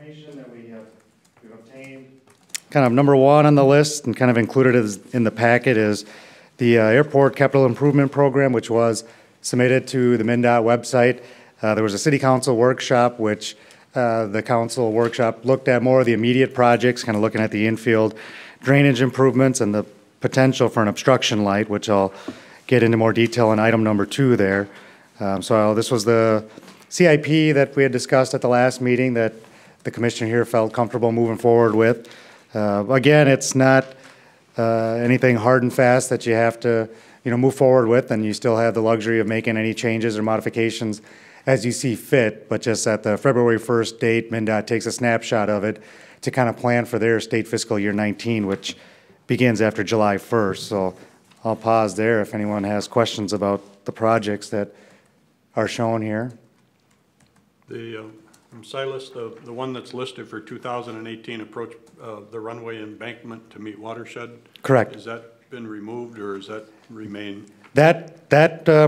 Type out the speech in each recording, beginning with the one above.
Information that we've obtained. Kind of number one on the list and kind of included in the packet is the Airport Capital Improvement Program, which was submitted to the MnDOT website. There was a city council workshop, which the council workshop looked at more of the immediate projects, kind of looking at the infield drainage improvements and the potential for an obstruction light, which I'll get into more detail in item number 2 there. So this was the CIP that we had discussed at the last meeting that the commissioner here felt comfortable moving forward with. Again, it's not anything hard and fast that you have to, move forward with, and you still have the luxury of making any changes or modifications as you see fit. But just at the February 1st date, MnDOT takes a snapshot of it to kind of plan for their state fiscal year 19, which begins after July 1st. So I'll pause there if anyone has questions about the projects that are shown here. Silas, the one that's listed for 2018 approach the runway embankment to meet watershed. Correct. Has that been removed or does that remain? That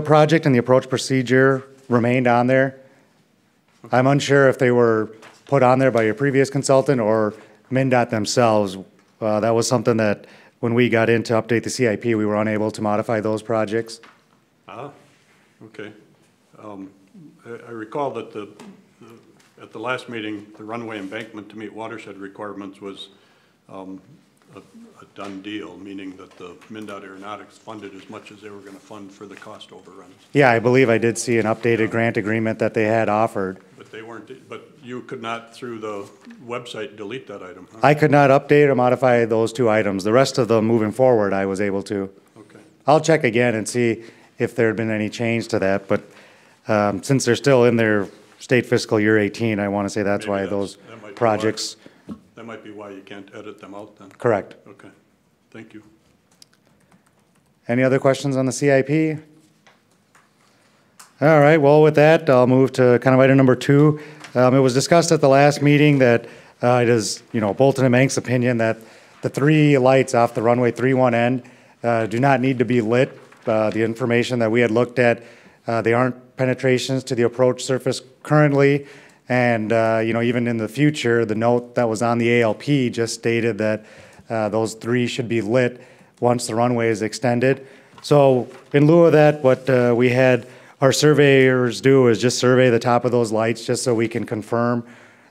project and the approach procedure remained on there. Okay. I'm unsure if they were put on there by your previous consultant or MnDOT themselves. That was something that when we got in to update the CIP, we were unable to modify those projects. Ah, okay. I recall that at the last meeting, the runway embankment to meet watershed requirements was a done deal, meaning that the MnDOT Aeronautics funded as much as they were going to fund for the cost overruns. Yeah, I believe I did see an updated grant agreement that they had offered. But they weren't. But you could not, through the website, delete that item. Huh? I could not update or modify those 2 items. The rest of them, moving forward, I was able to. Okay. I'll check again and see if there had been any change to that. But since they're still in their state fiscal year 18, I want to say that's why those projects. That might be why you can't edit them out then. Correct. Okay. Thank you. Any other questions on the CIP? All right. Well, with that, I'll move to kind of item number 2. It was discussed at the last meeting that it is, Bolton and Manx opinion that the 3 lights off the runway 31 end do not need to be lit. The information that we had looked at, they aren't penetrations to the approach surface currently, and even in the future, the note that was on the ALP just stated that those 3 should be lit once the runway is extended. So in lieu of that, what we had our surveyors do is just survey the top of those lights just so we can confirm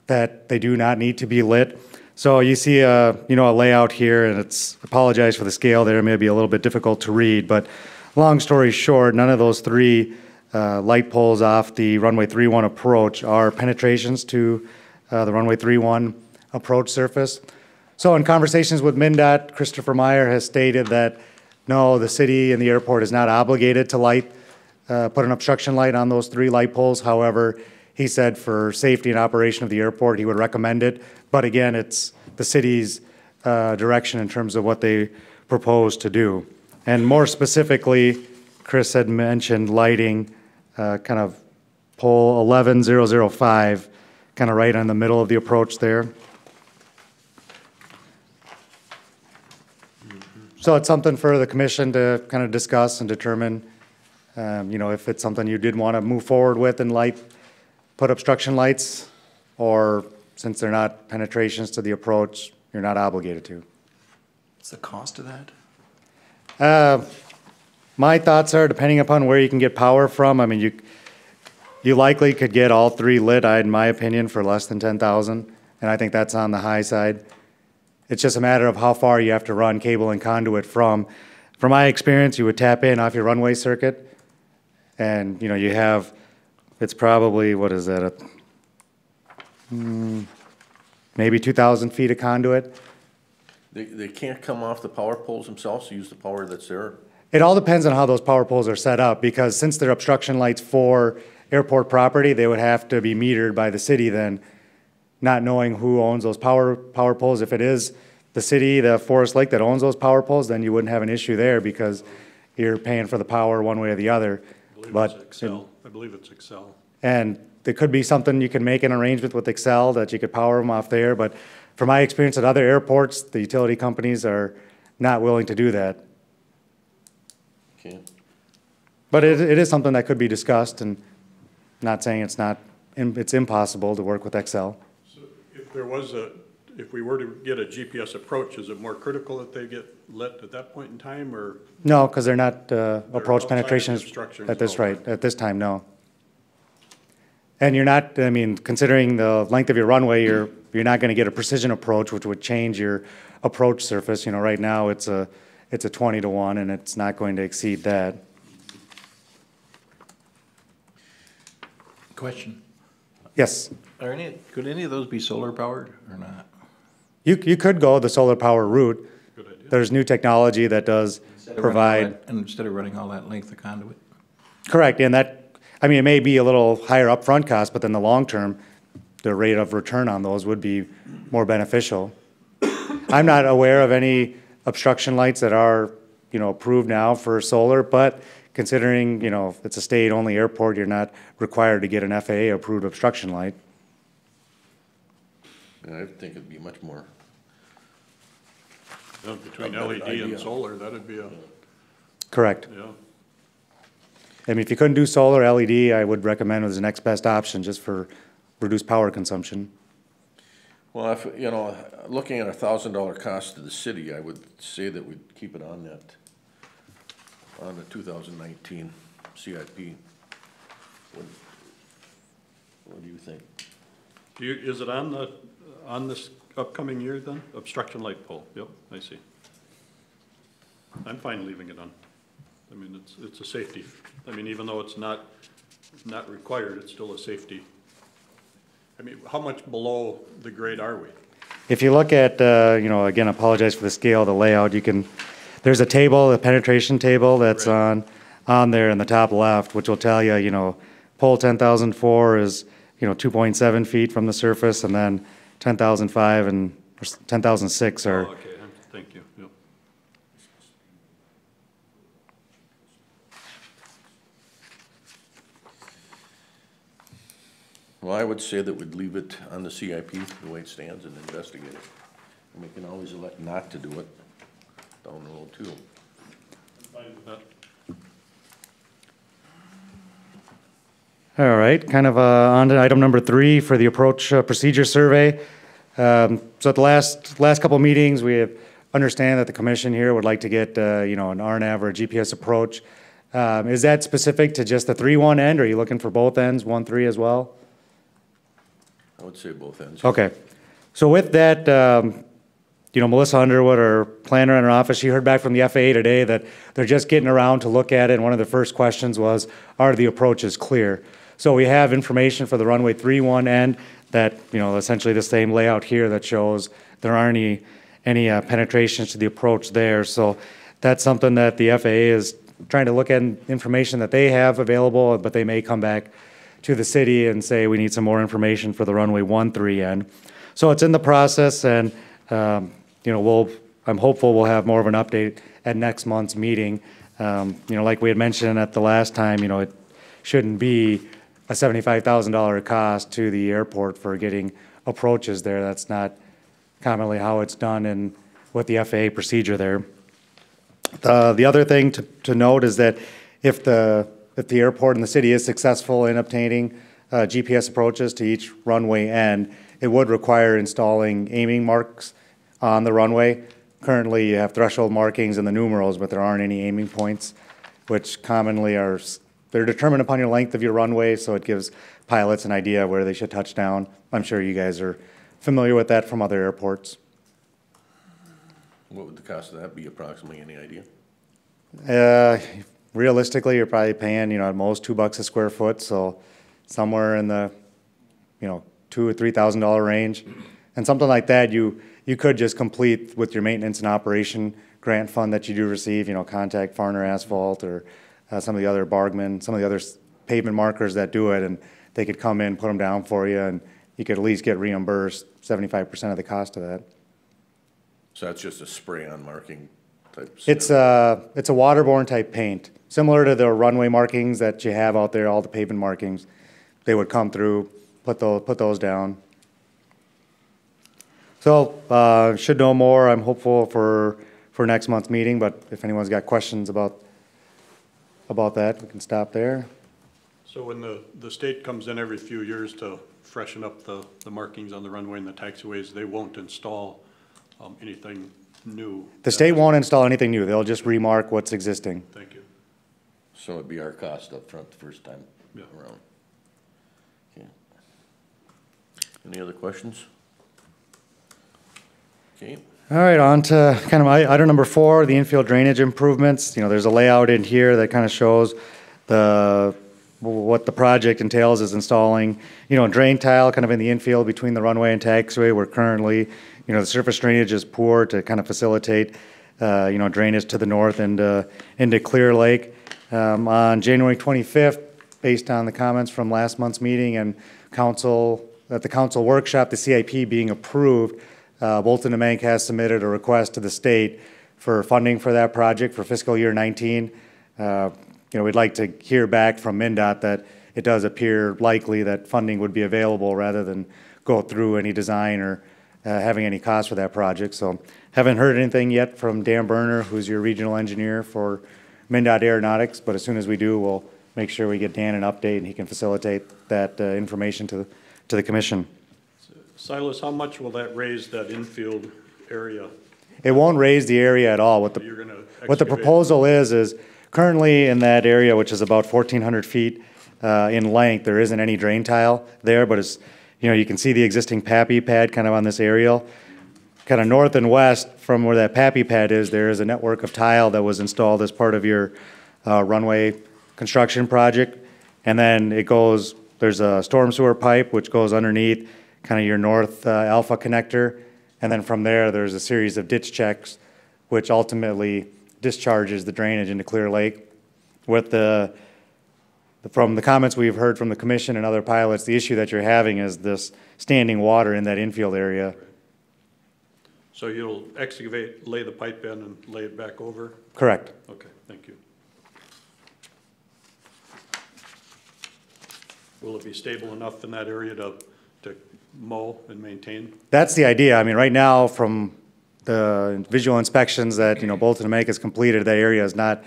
that they do not need to be lit. So you see a layout here, and apologize for the scale there, it may be a little bit difficult to read, but long story short, none of those 3 light poles off the runway 31 approach are penetrations to the runway 31 approach surface. So in conversations with MnDOT, Christopher Meyer has stated that no, the city and the airport is not obligated to put an obstruction light on those 3 light poles. However, he said for safety and operation of the airport, he would recommend it. But again, it's the city's direction in terms of what they propose to do. And more specifically, Chris had mentioned lighting kind of pole 11005, kind of right in the middle of the approach there. So it's something for the commission to kind of discuss and determine, if it's something you did want to move forward with and put obstruction lights, or since they're not penetrations to the approach, you're not obligated to. What's the cost of that? My thoughts are, depending upon where you can get power from, I mean, you likely could get all 3 lit, in my opinion, for less than $10,000, and I think that's on the high side. It's just a matter of how far you have to run cable and conduit from. From my experience, you would tap in off your runway circuit, and you have, it's probably, what is that, maybe 2,000 feet of conduit. They can't come off the power poles themselves to use the power that's there? It all depends on how those power poles are set up, because since they're obstruction lights for airport property, they would have to be metered by the city then, not knowing who owns those power poles. If it is the city, the Forest Lake that owns those power poles, then you wouldn't have an issue there because you're paying for the power one way or the other. I believe it's Xcel. And there could be something you can make an arrangement with Xcel that you could power them off there, but from my experience at other airports, the utility companies are not willing to do that. Okay. But it is something that could be discussed, and not saying it's impossible to work with Xcel. So If there was if we were to get a GPS approach, is it more critical that they get lit at that point in time, or? No, because they're not approach outside of the penetration obstruction at this zone, right, at this time, no. And you're not, I mean, considering the length of your runway, you're not going to get a precision approach, which would change your approach surface. You know, right now, it's a 20-to-1, and it's not going to exceed that. Question. Yes, Could any of those be solar powered or not? you could go the solar power route. Good idea. There's new technology that does provide. Instead of running all that length of conduit? Correct, and that, I mean, it may be a little higher upfront cost, but then the long term, the rate of return on those would be more beneficial. I'm not aware of any obstruction lights that are, you know, approved now for solar, but considering, you know, it's a state-only airport, you're not required to get an FAA-approved obstruction light. And I think it'd be much more. Yeah, between A better LED and idea. solar, that'd be Correct. yeah. I mean, if you couldn't do solar, LED, I would recommend as the next best option, just for reduced power consumption. Well, if, you know, looking at $1,000 cost to the city, I would say that we'd keep it on that, on the 2019 CIP. What do you think? Is it on this upcoming year then? Obstruction light pole, yep, I see. I'm fine leaving it on. I mean, it's a safety. I mean, even though it's not required, it's still a safety. I mean, how much below the grade are we? If you look at, you know, again, I apologize for the scale, the layout, you can, there's a table, a penetration table that's Right. on there in the top left, which will tell you, you know, pole 10,004 is, you know, 2.7 feet from the surface, and then 10,005 and or 10,006 Oh, are, okay, thank you, yep. Well, I would say that we'd leave it on the CIP the way it stands and investigate it. And we can always elect not to do it down the road too. Fine with that. all right, kind of on to item number 3 for the approach procedure survey. So at the last couple meetings, we have understand that the commission here would like to get, you know, an RNAV or a GPS approach. Is that specific to just the 3-1 end, or are you looking for both ends, 1-3 as well? I would say both ends. Okay. So with that, you know, Melissa Underwood, our planner in her office, she heard back from the FAA today that they're just getting around to look at it, and one of the first questions was, are the approaches clear? So we have information for the runway 3-1 end that, you know, essentially the same layout here that shows there aren't any penetrations to the approach there. So that's something that the FAA is trying to look at information that they have available, but they may come back to the city and say, we need some more information for the runway 1-3 end. So it's in the process, and, you know, I'm hopeful we'll have more of an update at next month's meeting. You know, like we had mentioned at the last time, you know, it shouldn't be a $75,000 cost to the airport for getting approaches there. That's not commonly how it's done with the FAA procedure there. The other thing to note is that if the airport and the city is successful in obtaining GPS approaches to each runway end, it would require installing aiming marks on the runway. Currently, you have threshold markings in the numerals, but there aren't any aiming points, which commonly they're determined upon your length of your runway, so it gives pilots an idea of where they should touch down. I'm sure you guys are familiar with that from other airports. What would the cost of that be approximately, any idea? Realistically, you're probably paying, you know, at most $2 a square foot, so somewhere in the, you know, $2,000 or $3,000 range. And something like that, you could just complete with your maintenance and operation grant fund that you do receive, you know, contact Farner Asphalt or some of the other Bargman, some of the other pavement markers that do it, and they could come in, put them down for you, and you could at least get reimbursed 75% of the cost of that. So that's just a spray-on marking type? It's a waterborne type paint, similar to the runway markings that you have out there, all the pavement markings. They would come through, put those down. So should know more. I'm hopeful for next month's meeting, but if anyone's got questions about that, we can stop there. So when the state comes in every few years to freshen up the markings on the runway and the taxiways. They won't install anything new. The state won't install anything new. They'll just remark what's existing. Thank you. So it'd be our cost up front the first time Yeah. around. Okay. Any other questions? Okay. All right, on to kind of item number 4, the infield drainage improvements. You know, there's a layout in here that kind of shows what the project entails is installing, you know, drain tile kind of in the infield between the runway and taxiway, where currently, you know, the surface drainage is poor to kind of facilitate, you know, drainage to the north and into Clear Lake. On January 25th, based on the comments from last month's meeting and at the council workshop, the CIP being approved, Bolton and Mank has submitted a request to the state for funding for that project for fiscal year 19. You know, we'd like to hear back from MnDOT that it does appear likely that funding would be available rather than go through any design or having any cost for that project. So haven't heard anything yet from Dan Berner, who's your regional engineer for MnDOT Aeronautics, but as soon as we do, we'll make sure we get Dan an update and he can facilitate that information to the commission. Silas, how much will that raise that infield area? It won't raise the area at all. What You're gonna the excavate? proposal is currently in that area, which is about 1,400 feet in length, there isn't any drain tile there, but it's, you know, you can see the existing PAPI pad kind of on this aerial. Kind of north and west from where that PAPI pad is, there is a network of tile that was installed as part of your runway construction project. And then it goes, there's a storm sewer pipe which goes underneath kind of your north alpha connector. And then from there, there's a series of ditch checks which ultimately discharges the drainage into Clear Lake. With from the comments we've heard from the commission and other pilots, the issue that you're having is this standing water in that infield area. So you'll excavate, lay the pipe in and lay it back over? Correct. Okay, thank you. Will it be stable enough in that area to mow and maintain? That's the idea. I mean, right now, from the visual inspections that, you know, Bolton and Mank has completed, that area is not,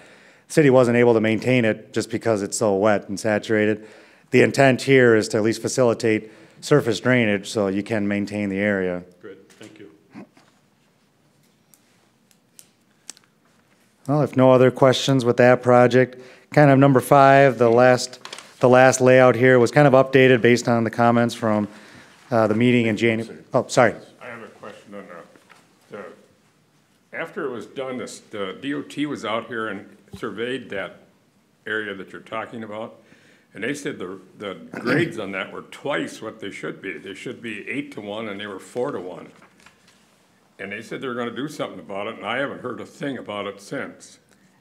the city wasn't able to maintain it just because it's so wet and saturated. The intent here is to at least facilitate surface drainage so you can maintain the area. Good, thank you. Well, if no other questions with that project, kind of number 5, the last layout here was kind of updated based on the comments from the meeting in January. Oh, sorry. I have a question on after it was done, the DOT was out here and surveyed that area that you're talking about, and they said the grades on that were twice what they should be. They should be 8-to-1, and they were 4-to-1. And they said they were gonna do something about it, and I haven't heard a thing about it since.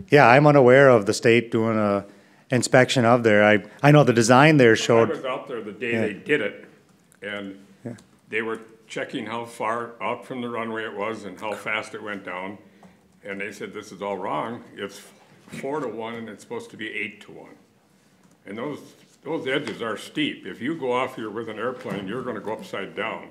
Yeah, I'm unaware of the state doing a inspection of there. I know the design there I showed, was out there the day they did it, and they were checking how far out from the runway it was and how fast it went down. And they said, this is all wrong. It's 4-to-1 and it's supposed to be 8-to-1. And those edges are steep. If you go off here with an airplane, you're gonna go upside down.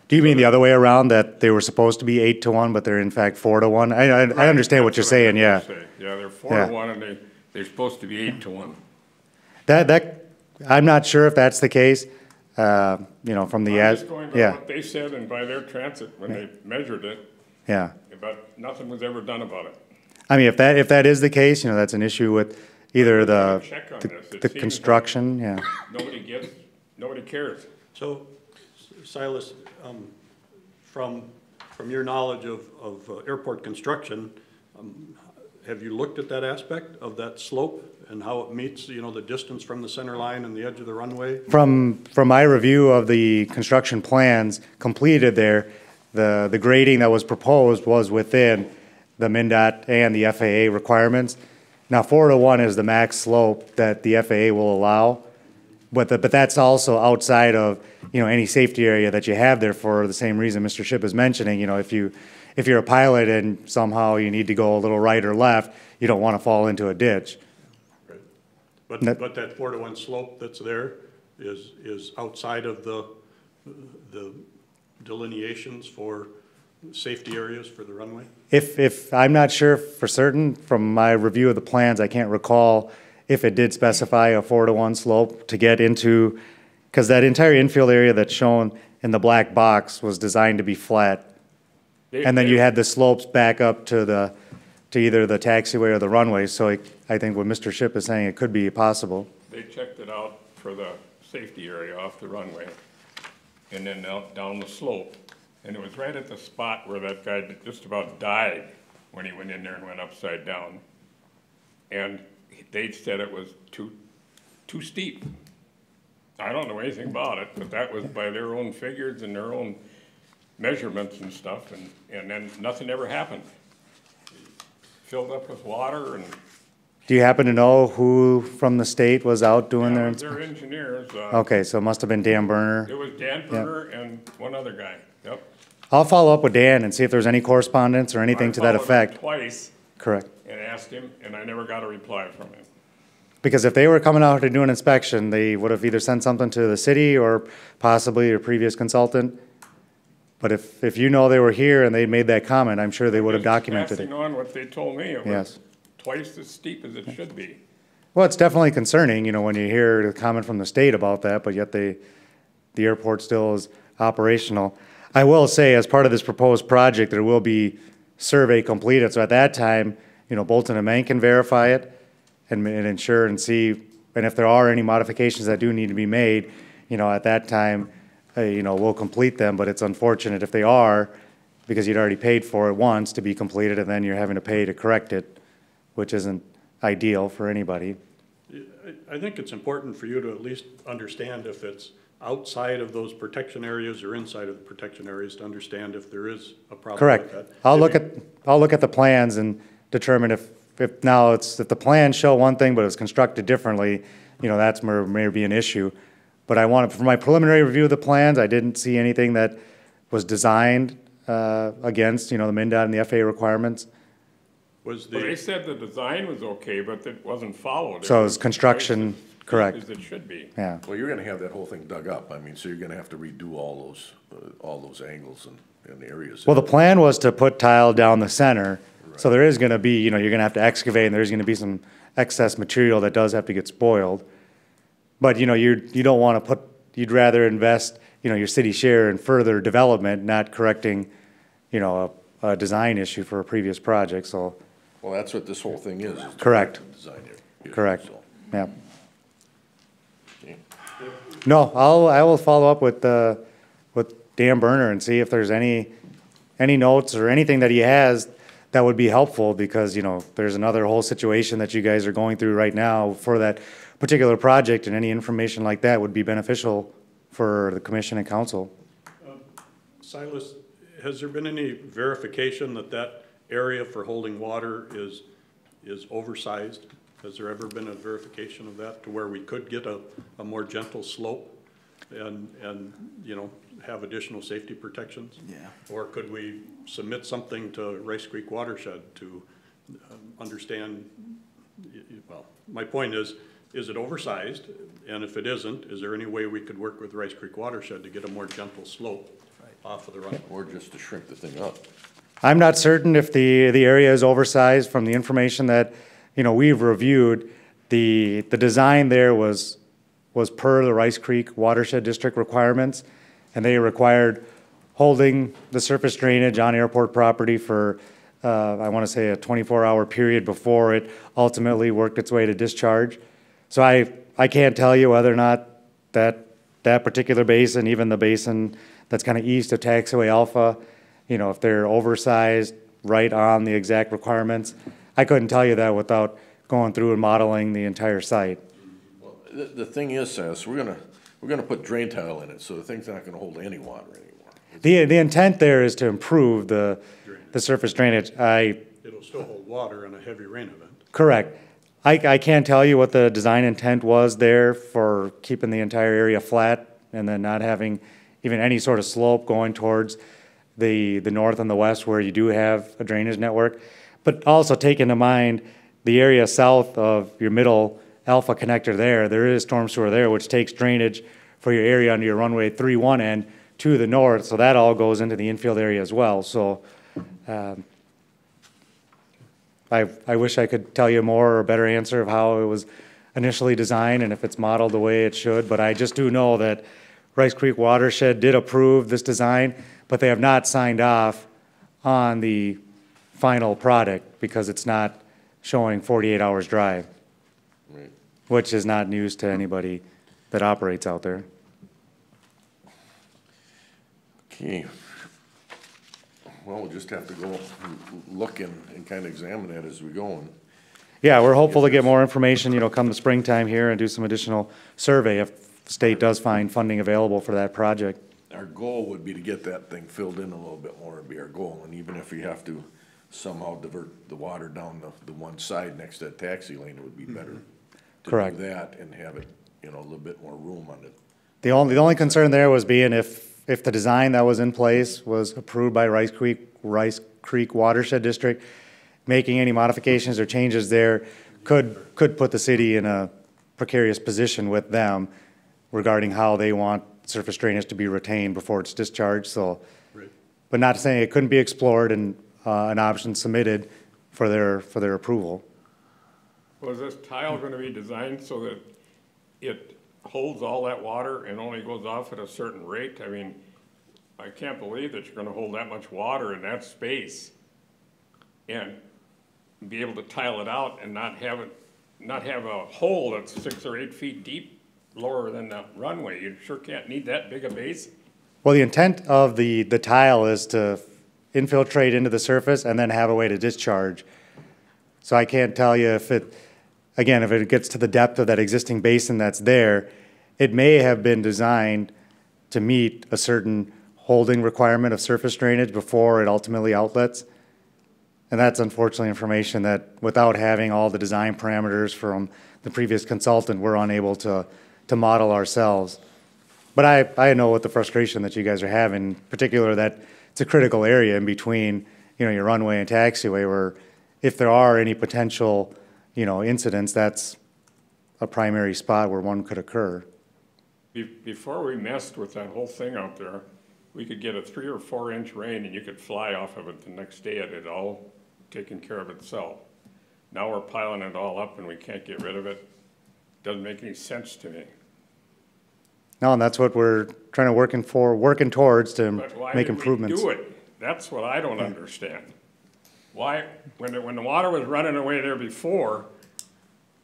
do you mean the other way around, that they were supposed to be 8-to-1, but they're in fact 4-to-1? I understand what you're That's I saying, yeah. meant to say. Yeah, they're 4-to-1 and they're supposed to be 8-to-1. I'm not sure if that's the case, you know, from the, I'm just going by yeah, what they said and by their transit when they measured it, yeah. but nothing was ever done about it. I mean, if that is the case, you know, that's an issue with either Check on this. It the seems construction, yeah. Nobody cares. So, Silas, from your knowledge of airport construction, have you looked at that aspect of that slope and how it meets, you know, the distance from the center line and the edge of the runway? From my review of the construction plans completed there, the grading that was proposed was within the MnDOT and the FAA requirements. Now, 4-to-1 is the max slope that the FAA will allow, but that's also outside of, you know, any safety area that you have there for the same reason Mr. Shipp is mentioning. You know, if you're a pilot and somehow you need to go a little right or left, you don't want to fall into a ditch. Right. But that 4-to-1 slope that's there is outside of the delineations for safety areas for the runway? If I'm not sure for certain, from my review of the plans, I can't recall if it did specify a 4-to-1 slope to get into Because that entire infield area that's shown in the black box was designed to be flat. And then you had the slopes back up to either the taxiway or the runway, so I think what Mr. Shipp is saying, it could be possible. They checked it out for the safety area off the runway, and then down the slope. And it was right at the spot where that guy just about died when he went in there and went upside down. And they said it was too steep. I don't know anything about it, but that was by their own figures and their own measurements and stuff, and then nothing ever happened. Filled up with water and. Do you happen to know who from the state was out doing their? Their engineers. Okay, so it must have been Dan Berner. It was Dan Berner and one other guy, yep. I'll follow up with Dan and see if there's any correspondence or anything to that I followed him effect. twice Correct. and asked him, and I never got a reply from him. Because if they were coming out to do an inspection, they would have either sent something to the city or possibly your previous consultant. But if you know they were here and they made that comment, I'm sure they would have Just documented it. Passing on what they told me, it Yes. was twice as steep as it should be. Well, it's definitely concerning, when you hear the comment from the state about that, but yet the airport still is operational. I will say, as part of this proposed project, there will be survey completed, so at that time, Bolton and Mank can verify it and ensure and see, and if there are any modifications that do need to be made, at that time, we'll complete them, but it's unfortunate if they are, because you'd already paid for it once to be completed, and then you're having to pay to correct it, which isn't ideal for anybody. I think it's important for you to at least understand if it's outside of those protection areas or inside of the protection areas to understand if there is a problem Correct. with that. I'll look at the plans and determine if the plans show one thing, but it's constructed differently, that's may be an issue. But for my preliminary review of the plans, I didn't see anything that was designed against, the MnDOT and the FAA requirements. Was Well, they the, said the design was okay, but it wasn't followed. So it was construction, twice as correct. steep As it should be. Yeah. Well, you're gonna have that whole thing dug up, so you're gonna have to redo all those angles and areas. Well, the plan was to put tile down the center, so there is gonna be, you're gonna have to excavate, and there's gonna be some excess material that does have to get spoiled. But, you don't wanna you'd rather invest, your city share in further development, not correcting, a design issue for a previous project, so, Well, that's what this whole thing is to Correct. design issue, correct, so. yeah. Okay. No, I will follow up with Dan Berner and see if there's any notes or anything that he has that would be helpful, because, there's another whole situation that you guys are going through right now for that particular project, and any information like that would be beneficial for the commission and council. Silas, has there been any verification that area for holding water is oversized? Has there ever been a verification of that to where we could get a more gentle slope and have additional safety protections? Yeah. Or could we submit something to Rice Creek Watershed to understand, well, my point is it oversized? And if it isn't, is there any way we could work with Rice Creek Watershed to get a more gentle slope off of the runway? Or just to shrink the thing up. I'm not certain if the area is oversized. From the information that, we've reviewed. The design there was per the Rice Creek Watershed District requirements, and they required holding the surface drainage on airport property for, I want to say, a 24-hour period before it ultimately worked its way to discharge. So I can't tell you whether or not that particular basin, even the basin that's kind of east of Taxiway Alpha, if they're oversized right on the exact requirements. I couldn't tell you that without going through and modeling the entire site. Well, the thing is, Silas, we're gonna put drain tile in it, so the thing's not gonna hold any water anymore. The intent there is to improve the surface drainage. It'll still hold water in a heavy rain event. Correct. I can't tell you what the design intent was there for keeping the entire area flat and then not having even any sort of slope going towards the north and the west where you do have a drainage network. But also take into mind the area south of your middle Alpha connector there is storm sewer there, which takes drainage for your area under your runway 3-1 end to the north, so that all goes into the infield area as well. So I wish I could tell you more or a better answer of how it was initially designed and if it's modeled the way it should, but I just do know that Rice Creek Watershed did approve this design, but they have not signed off on the final product because it's not showing 48 hours drive, Right. which is not news to anybody that operates out there. Okay. Well, we'll just have to go look and kind of examine that as we go. And Yeah, we're hopeful to get more information, you know, come the springtime here and do some additional survey if the state does find funding available for that project. our goal would be to get that thing filled in a little bit more would be our goal. And even if we have to somehow divert the water down the one side next to that taxi lane, it would be better to Correct. do that and have it, you know, a little bit more room on it. The only concern there was being if the design that was in place was approved by Rice Creek Watershed District, making any modifications or changes there could put the city in a precarious position with them regarding how they want surface drainage to be retained before it's discharged, so. Right. But not saying it couldn't be explored and, an option submitted for their approval. Was this tile gonna be designed so that it holds all that water and only goes off at a certain rate? I mean, I can't believe that you're gonna hold that much water in that space and be able to tile it out and not have a hole that's 6 or 8 feet deep lower than the runway. You sure can't need that big a base. Well, the intent of the tile is to infiltrate into the surface and then have a way to discharge. So I can't tell you if it gets to the depth of that existing basin that's there, it may have been designed to meet a certain holding requirement of surface drainage before it ultimately outlets. And that's unfortunately information that without having all the design parameters from the previous consultant, we're unable to model ourselves. But I know what the frustration that you guys are having, in particular that it's a critical area in between, you know, your runway and taxiway where if there are any potential, you know, incidents, that's a primary spot where one could occur. Before we messed with that whole thing out there, we could get a 3 or 4 inch rain and you could fly off of it the next day and it all taken care of itself. Now we're piling it all up and we can't get rid of it. Doesn't make any sense to me. No, and that's what we're trying to working towards to But why make did we improvements. do it? That's what I don't understand. Why, when the water was running away there before,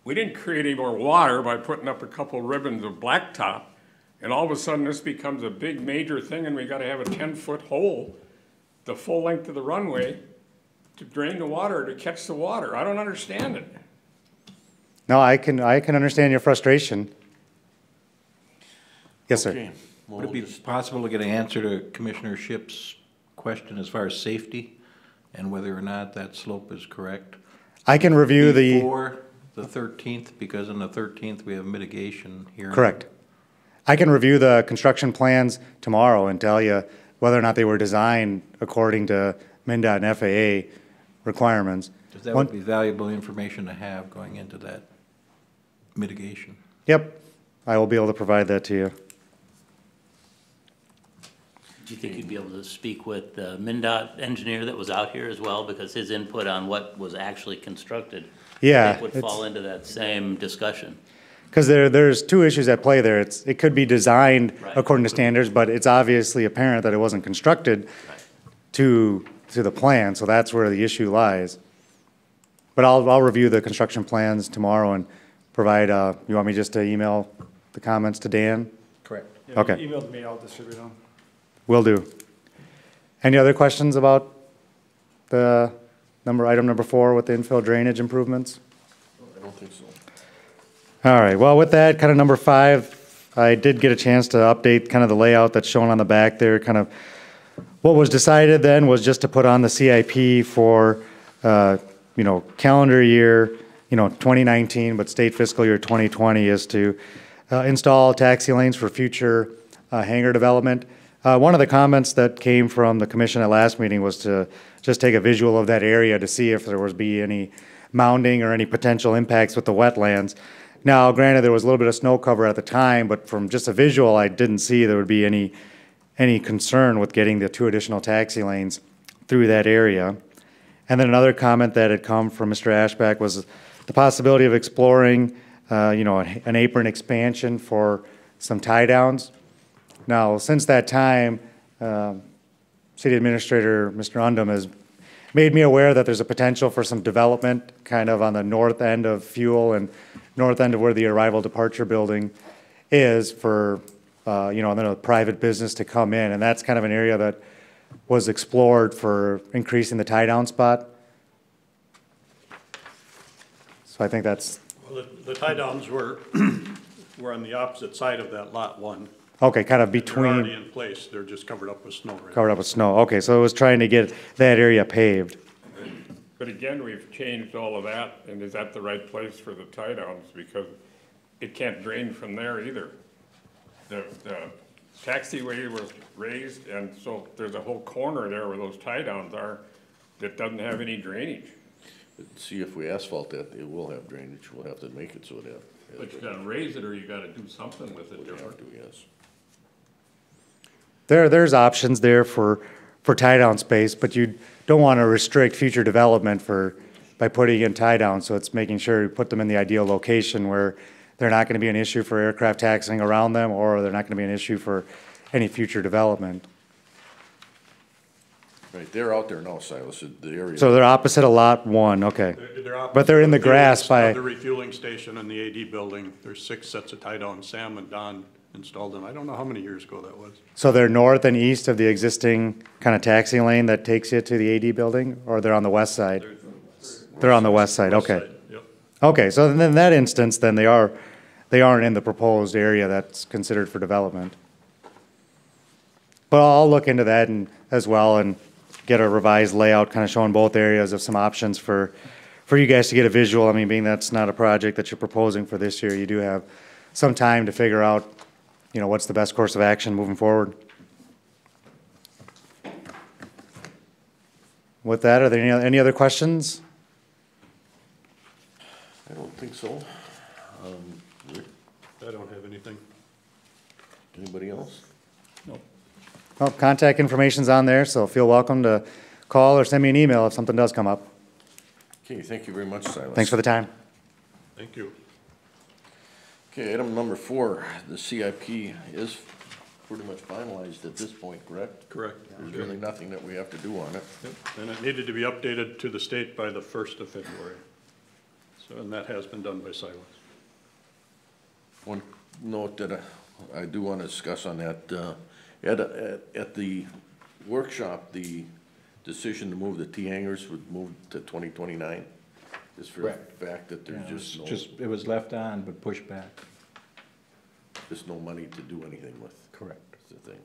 we didn't create any more water by putting up a couple ribbons of blacktop, and all of a sudden this becomes a big major thing and we gotta have a 10-foot hole, the full length of the runway, to drain the water, to catch the water. I don't understand it. No, I can understand your frustration. Yes, sir. Okay. Well, Would it be possible to get an answer to Commissioner Ship's question as far as safety and whether or not that slope is correct? I can review Before the 13th, because on the 13th we have mitigation here. correct. I can review the construction plans tomorrow and tell you whether or not they were designed according to MnDOT and FAA requirements. Because that would be valuable information to have going into that mitigation. Yep, I will be able to provide that to you. Do you think you'd be able to speak with the MnDOT engineer that was out here as well? Because his input on what was actually constructed, Yeah, I think would fall into that same discussion. Because there's two issues at play there. It could be designed Right. according to standards, but it's obviously apparent that it wasn't constructed Right. to the plan, so that's where the issue lies. But I'll review the construction plans tomorrow and provide, you want me just to email the comments to Dan? Correct. Okay. Email me, I'll distribute them. Will do. Any other questions about the item number 4 with the infill drainage improvements? I don't think so. All right, well, with that, kind of number 5, I did get a chance to update kind of the layout that's shown on the back there. Kind of what was decided then was just to put on the CIP for, you know, calendar year, you know, 2019, but state fiscal year 2020 is to install taxi lanes for future hangar development. One of the comments that came from the commission at last meeting was to just take a visual of that area to see if there was any mounding or any potential impacts with the wetlands. Now, granted, there was a little bit of snow cover at the time, but from just a visual, I didn't see there would be any concern with getting the 2 additional taxi lanes through that area. And then another comment that had come from Mr. Ashback was the possibility of exploring an apron expansion for some tie downs. Now, since that time, City Administrator, Mr. Undum, has made me aware that there's a potential for some development kind of on the north end of Fuel and north end of where the arrival departure building is for, then a private business to come in. And that's kind of an area that was explored for increasing the tie down spot. So I think that's, Well, the tie downs were, were on the opposite side of that lot one. okay, kind of They're already between, in place, they're just covered up with snow right covered up with snow. Okay, so it was trying to get that area paved. But again, we've changed all of that, and is that the right place for the tie downs? Because it can't drain from there either. The taxiway was raised, and so there's a whole corner there where those tie downs are that doesn't have any drainage. See, if we asphalt that, it will have drainage, we'll have to make it so it have. But you gotta raise it or you gotta do something with it We'll have different. to, yes. There's options there for tie down space, but you don't want to restrict future development by putting in tie downs. So it's making sure you put them in the ideal location where they're not going to be an issue for aircraft taxiing around them, or they're not going to be an issue for any future development. Right, they're out there now, Silas, the area. So they're opposite of lot one, okay. They're But they're in the opposite grass of by, the refueling station and the AD building. There's 6 sets of tie downs. Sam and Don installed them. I don't know how many years ago that was. so they're north and east of the existing kind of taxi lane that takes you to the AD building, or they're on the west side? They're on the west side, West okay. side, yep. Okay, so then in that instance, then they aren't in the proposed area that's considered for development. But I'll look into that and, as well, and get a revised layout, kind of showing both areas of some options for you guys to get a visual. I mean, being that's not a project that you're proposing for this year, you do have some time to figure out, what's the best course of action moving forward. With that, are there any other questions? I don't think so. Rick, I don't have anything. anybody else? Well, contact information's on there, so feel welcome to call or send me an email if something does come up. Okay, thank you very much, Silas. Thanks for the time. Thank you. Okay, item number 4, the CIP is pretty much finalized at this point, correct? Correct. There's really nothing that we have to do on it. Yep. And it needed to be updated to the state by the 1st of February. So, and that has been done by Silas. One note that I do want to discuss on that, at the workshop, the decision to move the T-hangers would move to 2029, just for the Correct. fact that there's It was left on but pushed back. just no money to do anything with. Correct. That's the thing.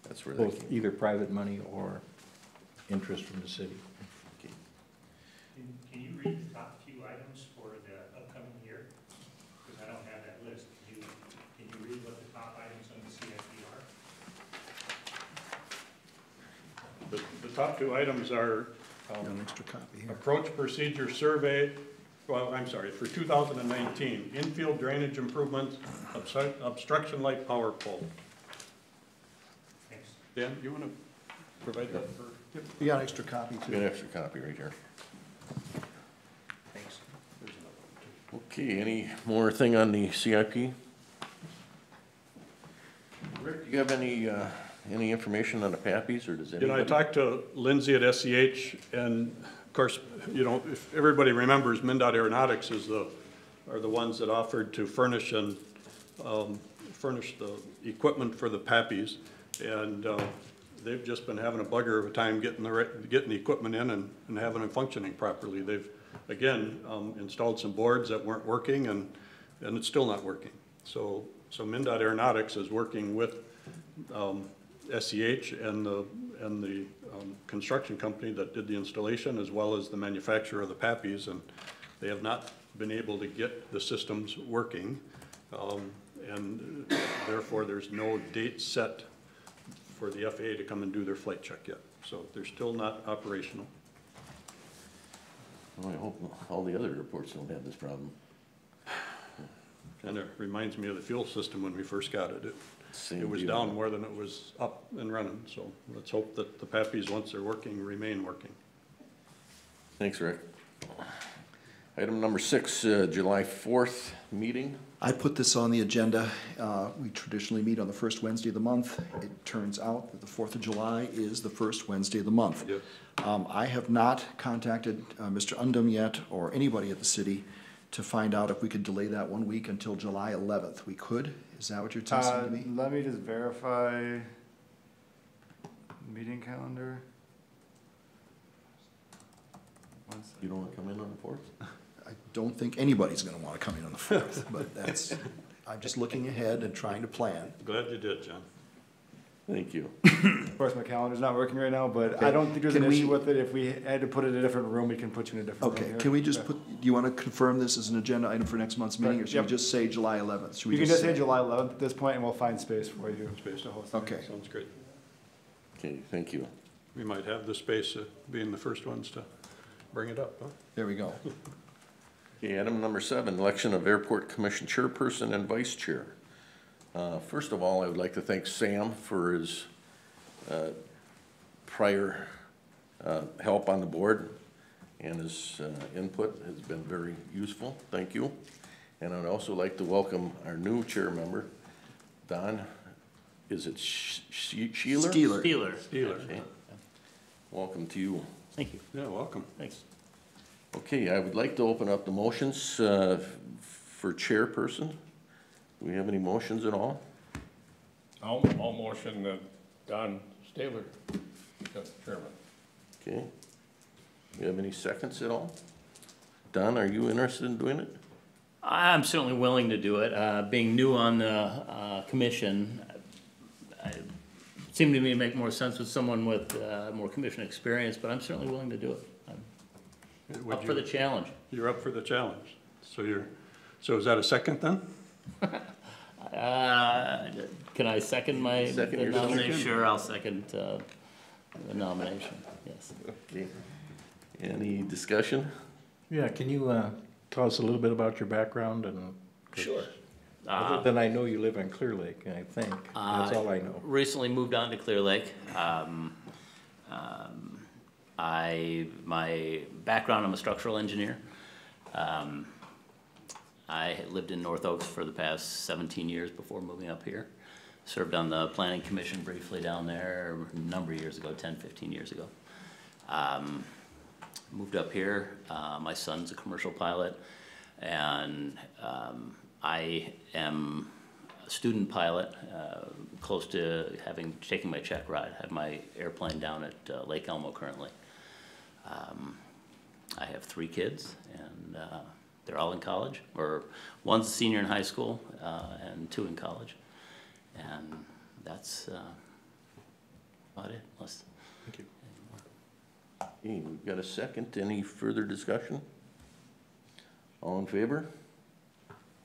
That's where that Both came. either private money or interest from the city. Can you read the top few items for the upcoming year? Because I don't have that list. Can you read what the top items on the CIP are? The top 2 items are approach procedure survey, well, I'm sorry, for 2019, infield drainage improvements, obstruction light power pole. Thanks. Dan, you want to provide that for? You got an extra copy Got too. an extra copy right here. Thanks. Okay, any more thing on the CIP? Rick, do you have any information on the PAPPys, or does anybody? I talked to Lindsay at SEH, and of course, if everybody remembers, MnDOT Aeronautics are the ones that offered to furnish the equipment for the PAPPys, and they've just been having a bugger of a time getting the equipment in and having it functioning properly. They've, again, installed some boards that weren't working, and it's still not working. So MnDOT Aeronautics is working with SEH and the construction company that did the installation, as well as the manufacturer of the PAPPys, and they have not been able to get the systems working, and therefore there's no date set for the FAA to come and do their flight check yet. So they're still not operational. Well, I hope all the other airports don't have this problem. Kind of reminds me of the fuel system when we first got it. Same It was deal. down more than it was up and running, so let's hope that the PAPPys, once they're working, remain working. Thanks, Rick. Item number 6, July 4th meeting. I put this on the agenda. We traditionally meet on the first Wednesday of the month. It turns out that the 4th of July is the first Wednesday of the month. Yes. I have not contacted Mr. Undum yet, or anybody at the city, to find out if we could delay that 1 week until July 11th. We could? Is that what you're telling to me? Let me just verify meeting calendar. You don't want to come in on the 4th? I don't think anybody's gonna wanna come in on the 4th, but that's, I'm just looking ahead and trying to plan. Glad you did, John. Thank you. Of course, my calendar's not working right now, but I don't think there's an Can we- issue with it. If we had to put it in a different room, we can put you in a different room. Okay, here. can we just Okay. put, do you wanna confirm this as an agenda item for next month's meeting, or Right, should we yep. just say July 11th? Should we You can just say July 11th at this point, and we'll find space for you. Space. to host it. Okay. Sounds great. Okay, thank you. We might have the space, being the first ones to bring it up, huh? There we go. Okay, item number 7, election of Airport Commission Chairperson and Vice Chair. First of all, I would like to thank Sam for his prior help on the board, and his input has been very useful. Thank you. And I'd also like to welcome our new chair member, Don, is it Sheeler? Steeler. Steeler. Steeler. Okay. Welcome to you. Thank you. Yeah, welcome. Thanks. Okay, I would like to open up the motions for chairperson. Do we have any motions at all? I'll motion that Don Stabler becomes chairman. Okay. You have any seconds at all? Don, are you interested in doing it? I'm certainly willing to do it. Being new on the commission, it seemed to me to make more sense with someone with more commission experience, but I'm certainly willing to do it. I'm Would up for the you- challenge. You're up for the challenge. So is that a second then? Can I second my Second the yourself? nomination? Sure, I'll second the nomination, yes. Okay. Any discussion? Yeah, can you tell us a little bit about your background and? Sure. Other than I know you live in Clear Lake, I think. That's all I know. Recently moved on to Clear Lake. My background, I'm a structural engineer. I lived in North Oaks for the past 17 years before moving up here. Served on the planning commission briefly down there a number of years ago, 10, 15 years ago. Moved up here. My son's a commercial pilot, and I am a student pilot, close to taking my check ride. I have my airplane down at Lake Elmo currently. I have 3 kids, and they're all in college, or one's a senior in high school, and 2 in college. And that's about it. Thank you. Okay, we've got a second. Any further discussion? All in favor?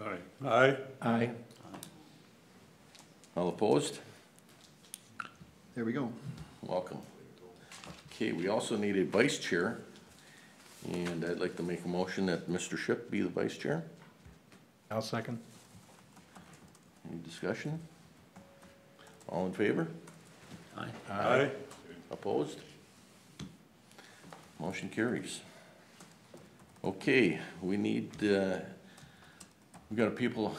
Aye. Aye. Aye. All opposed? There we go. Welcome. Okay, we also need a vice chair, and I'd like to make a motion that Mr. Shipp be the vice chair. I'll second. Any discussion? All in favor? Aye. Aye. Opposed? Motion carries. Okay, we need, we've got a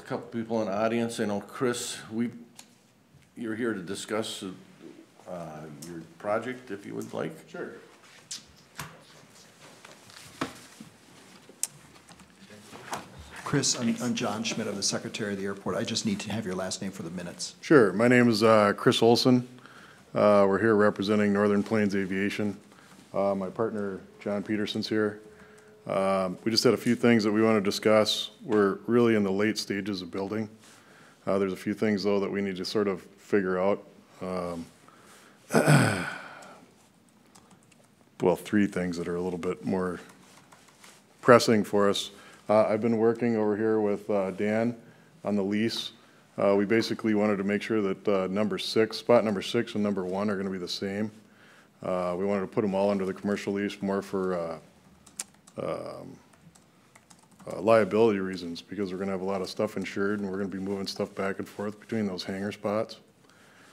couple people in the audience. I know, Chris, you're here to discuss your project, if you would like. Sure. Chris, I'm John Schmidt, I'm the secretary of the airport. I just need to have your last name for the minutes. Sure. My name is Chris Olson. We're here representing Northern Plains Aviation. My partner, John Peterson's here. We just had a few things that we want to discuss. We're really in the late stages of building. There's a few things, though, that we need to sort of figure out. Well, 3 things that are a little bit more pressing for us. I've been working over here with Dan on the lease. We basically wanted to make sure that spot number 6 and number 1 are going to be the same. We wanted to put them all under the commercial lease more for liability reasons, because we're going to have a lot of stuff insured, and we're going to be moving stuff back and forth between those hangar spots.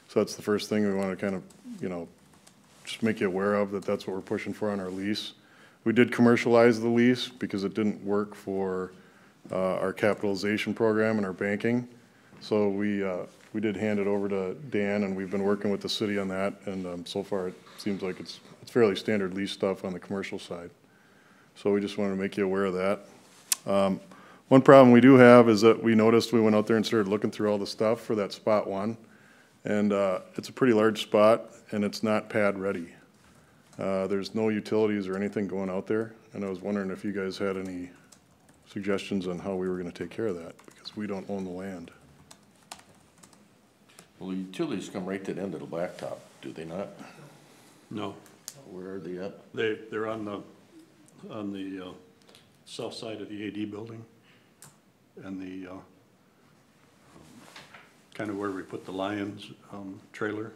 So that's the first thing we want to kind of, just make you aware of, that that's what we're pushing for on our lease. We did commercialize the lease because it didn't work for our capitalization program and our banking. So we did hand it over to Dan, and we've been working with the city on that, and so far it seems like it's fairly standard lease stuff on the commercial side. So we just wanted to make you aware of that. One problem we do have is that we noticed, we went out there and started looking through all the stuff for that spot 1, and it's a pretty large spot, and it's not pad ready. There's no utilities or anything going out there, and I was wondering if you guys had any suggestions on how we were gonna take care of that, because we don't own the land. Well, the utilities come right to the end of the blacktop, do they not? No, Where are they at? they're on the south side of the AD building and the, kind of where we put the Lions trailer.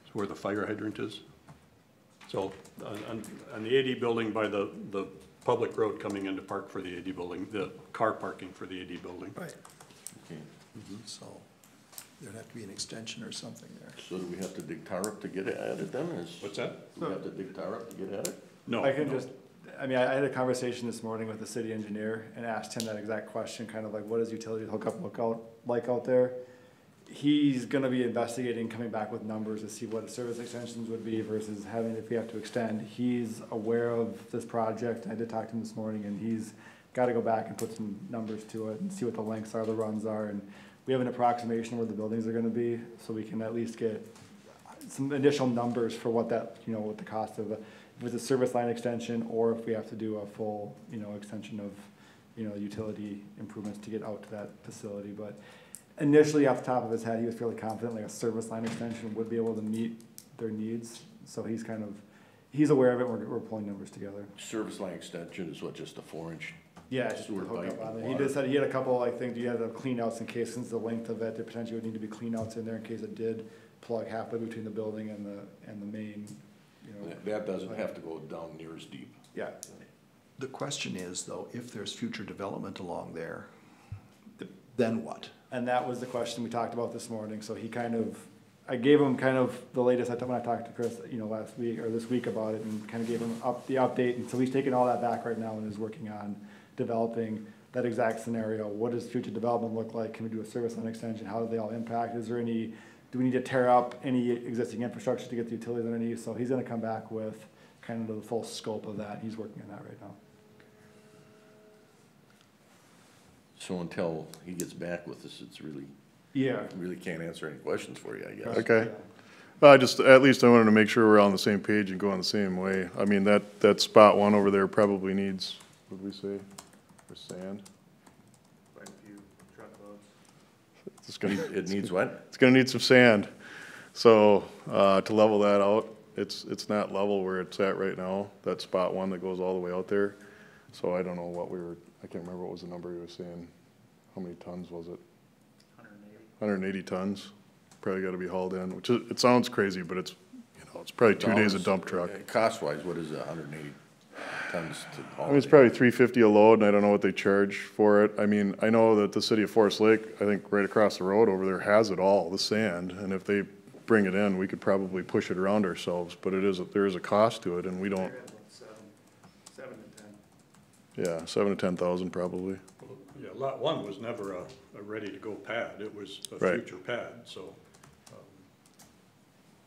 It's where the fire hydrant is. So on the AD building by the public road coming into park for the AD building, the car parking for the AD building. Right. Okay. So there'd have to be an extension or something there. So do we have to dig tar up to get at it then? What's that? Do we have to dig tar up to get at it? No. I can no. just, I mean, I had a conversation this morning with the city engineer and asked him that exact question, kind of like, what does utility hookup look like out there? He's gonna be investigating, coming back with numbers to see what service extensions would be versus having, if we have to extend. He's aware of this project. I did talk to him this morning, and he's gotta go back and put some numbers to it and see what the lengths are, the runs are, and we have an approximation where the buildings are gonna be, so we can at least get some additional numbers for what that, you know, what the cost of, if it's a service line extension, or if we have to do a full, you know, extension of, you know, utility improvements to get out to that facility. But initially, off the top of his head, he was fairly confident like a service line extension would be able to meet their needs. So he's kind of, he's aware of it, we're pulling numbers together. Service line extension is what, just a 4-inch? Yeah, just to Sewer hook pipe up on and it. He water. just said he had a couple, I think, you had the clean outs in case, since the length of it, there potentially would need to be clean outs in there in case it did plug halfway between the building and the main, you know. That doesn't have to go down near as deep. Yeah, The question is, though, if there's future development along there, then what? and that was the question we talked about this morning, so he kind of, I gave him kind of the latest, when I talked to Chris, you know, last week, or this week about it, and kind of gave him the update, and so he's taking all that back right now and is working on developing that exact scenario. What does future development look like? Can we do a service line extension? How do they all impact? Is there any, do we need to tear up any existing infrastructure to get the utilities underneath? So he's gonna come back with kind of the full scope of that. He's working on that right now. So until he gets back with us, it's really, Yeah. really can't answer any questions for you, I guess. Okay. Well, at least I wanted to make sure we're all on the same page and going the same way. I mean, that spot 1 over there probably needs, what did we say, for sand? Quite a few truckloads. It's gonna, It needs what? it's gonna need some sand. So, to level that out, it's not level where it's at right now, that spot 1 that goes all the way out there. So I don't know what I can't remember what was the number he was saying. How many tons was it? 180 tons. Probably gotta be hauled in, which it sounds crazy, but it's, you know, it's probably 2 days a dump truck. Cost-wise, what is it, 180 tons to haul? I mean, it's probably $350 a load, and I don't know what they charge for it. I mean, I know that the city of Forest Lake, I think right across the road over there has it all, the sand, and if they bring it in, we could probably push it around ourselves, but there is a cost to it, and we don't, Seven to 10. yeah, 7,000 to 10,000 probably. Yeah, lot 1 was never a ready-to-go pad. It was a Right. future pad, so.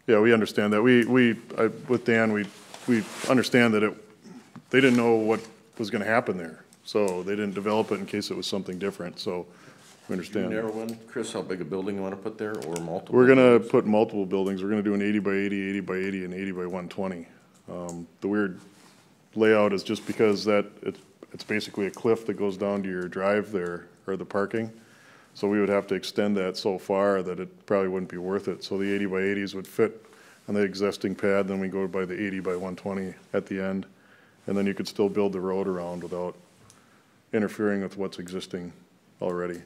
Yeah, we understand that. With Dan, we understand that they didn't know what was gonna happen there, so they didn't develop it in case it was something different, so we Do you understand. narrow in, Chris, how big a building you wanna put there, or multiple? We're gonna buildings? put multiple buildings. We're gonna do an 80 by 80, 80 by 80, and 80 by 120. The weird layout is just because it's basically a cliff that goes down to your drive there, or the parking. So we would have to extend that so far that it probably wouldn't be worth it. So the 80 by 80s would fit on the existing pad, then we go by the 80 by 120 at the end. And then you could still build the road around without interfering with what's existing already.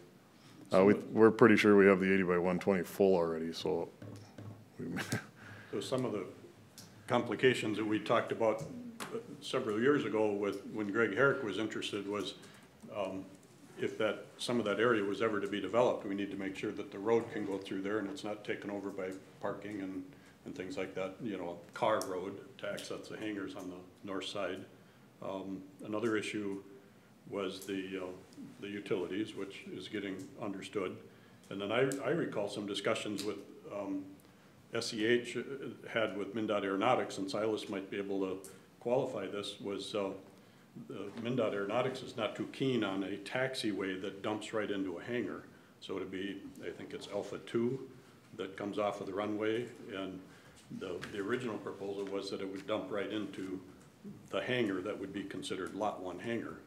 We're pretty sure we have the 80 by 120 full already, so. So some of the complications that we talked about several years ago when Greg Herrick was interested was, if some of that area was ever to be developed, we need to make sure that the road can go through there and it's not taken over by parking and and things like that, you know, a car road to access the hangars on the north side. Another issue was the utilities, which is getting understood. And then I recall some discussions with SEH had with MnDOT Aeronautics, and Silas might be able to qualify this, was MnDOT Aeronautics is not too keen on a taxiway that dumps right into a hangar. So it'd be, I think it's Alpha 2 that comes off of the runway, and the original proposal was that it would dump right into the hangar that would be considered Lot 1 hangar.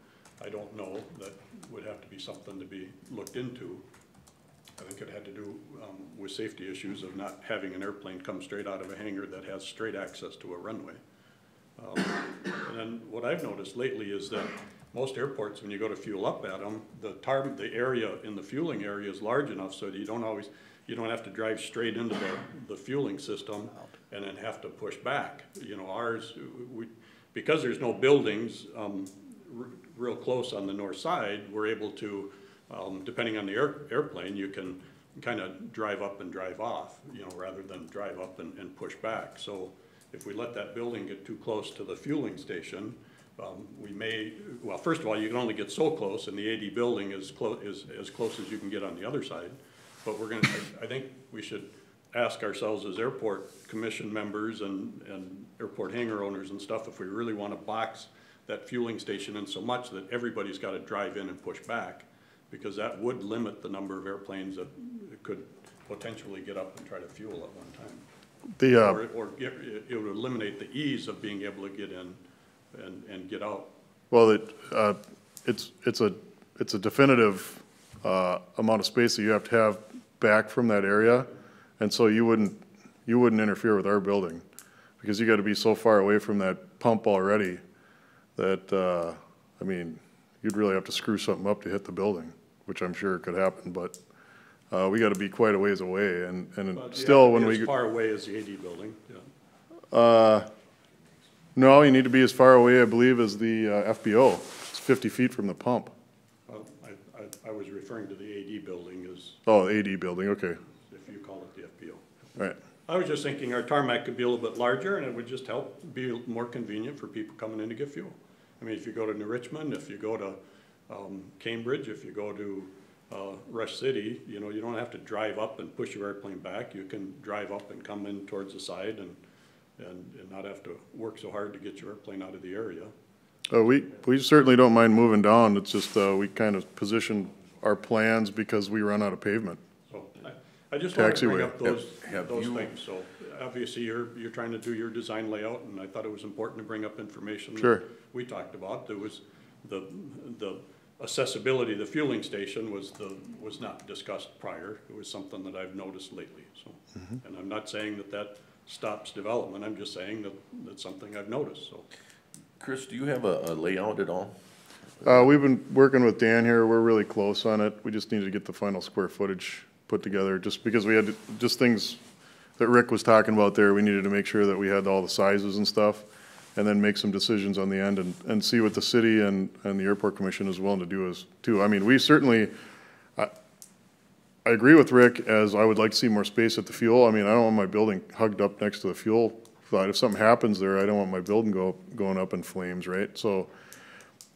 I don't know, that would have to be something to be looked into. I think it had to do with safety issues of not having an airplane come straight out of a hangar that has straight access to a runway. And then what I've noticed lately is that most airports, when you go to fuel up at them, the area in the fueling area is large enough so that you don't have to drive straight into the fueling system and then have to push back. You know, ours, because there's no buildings real close on the north side, we're able to, depending on the airplane, you can kind of drive up and drive off, you know, rather than drive up and push back. So if we let that building get too close to the fueling station, we may, well, first of all, you can only get so close, and the AD building is as close as you can get on the other side. But we're gonna, I think we should ask ourselves as airport commission members and airport hangar owners and stuff, if we really want to box that fueling station in so much that everybody's got to drive in and push back, because that would limit the number of airplanes that could potentially get up and try to fuel at one time. Or it would eliminate the ease of being able to get in and get out. Well, it's a definitive amount of space that you have to have back from that area, and so you wouldn't interfere with our building, because you got to be so far away from that pump already that I mean, you'd really have to screw something up to hit the building, which I'm sure could happen, but we got to be quite a ways away, and still when we as far away as the AD building, yeah. No, you need to be as far away, I believe, as the FBO. It's 50 feet from the pump. Well, I was referring to the AD building as. Oh, the AD building, okay. If you call it the FBO. Right. I was just thinking our tarmac could be a little bit larger, and it would just help be more convenient for people coming in to get fuel. I mean, if you go to New Richmond, if you go to Cambridge, if you go to Rush City, you know, you don't have to drive up and push your airplane back. You can drive up and come in towards the side and not have to work so hard to get your airplane out of the area. We certainly don't mind moving down. It's just we kind of position our plans because we run out of pavement. So I just want to bring Taxiway. up those things. So obviously you're trying to do your design layout, and I thought it was important to bring up information Sure. that we talked about. There was the accessibility, the fueling station was not discussed prior. It was something that I've noticed lately. So, and I'm not saying that stops development. I'm just saying that that's something I've noticed. So, Chris, do you have a layout at all? We've been working with Dan here. We're really close on it. We just needed to get the final square footage put together, just because we had just things that Rick was talking about there. We needed to make sure that we had all the sizes and stuff, and then make some decisions on the end and see what the city and the airport commission is willing to do as too. I mean, we certainly, I agree with Rick, as I would like to see more space at the fuel. I mean, I don't want my building hugged up next to the fuel side. If something happens there, I don't want my building going up in flames, right? So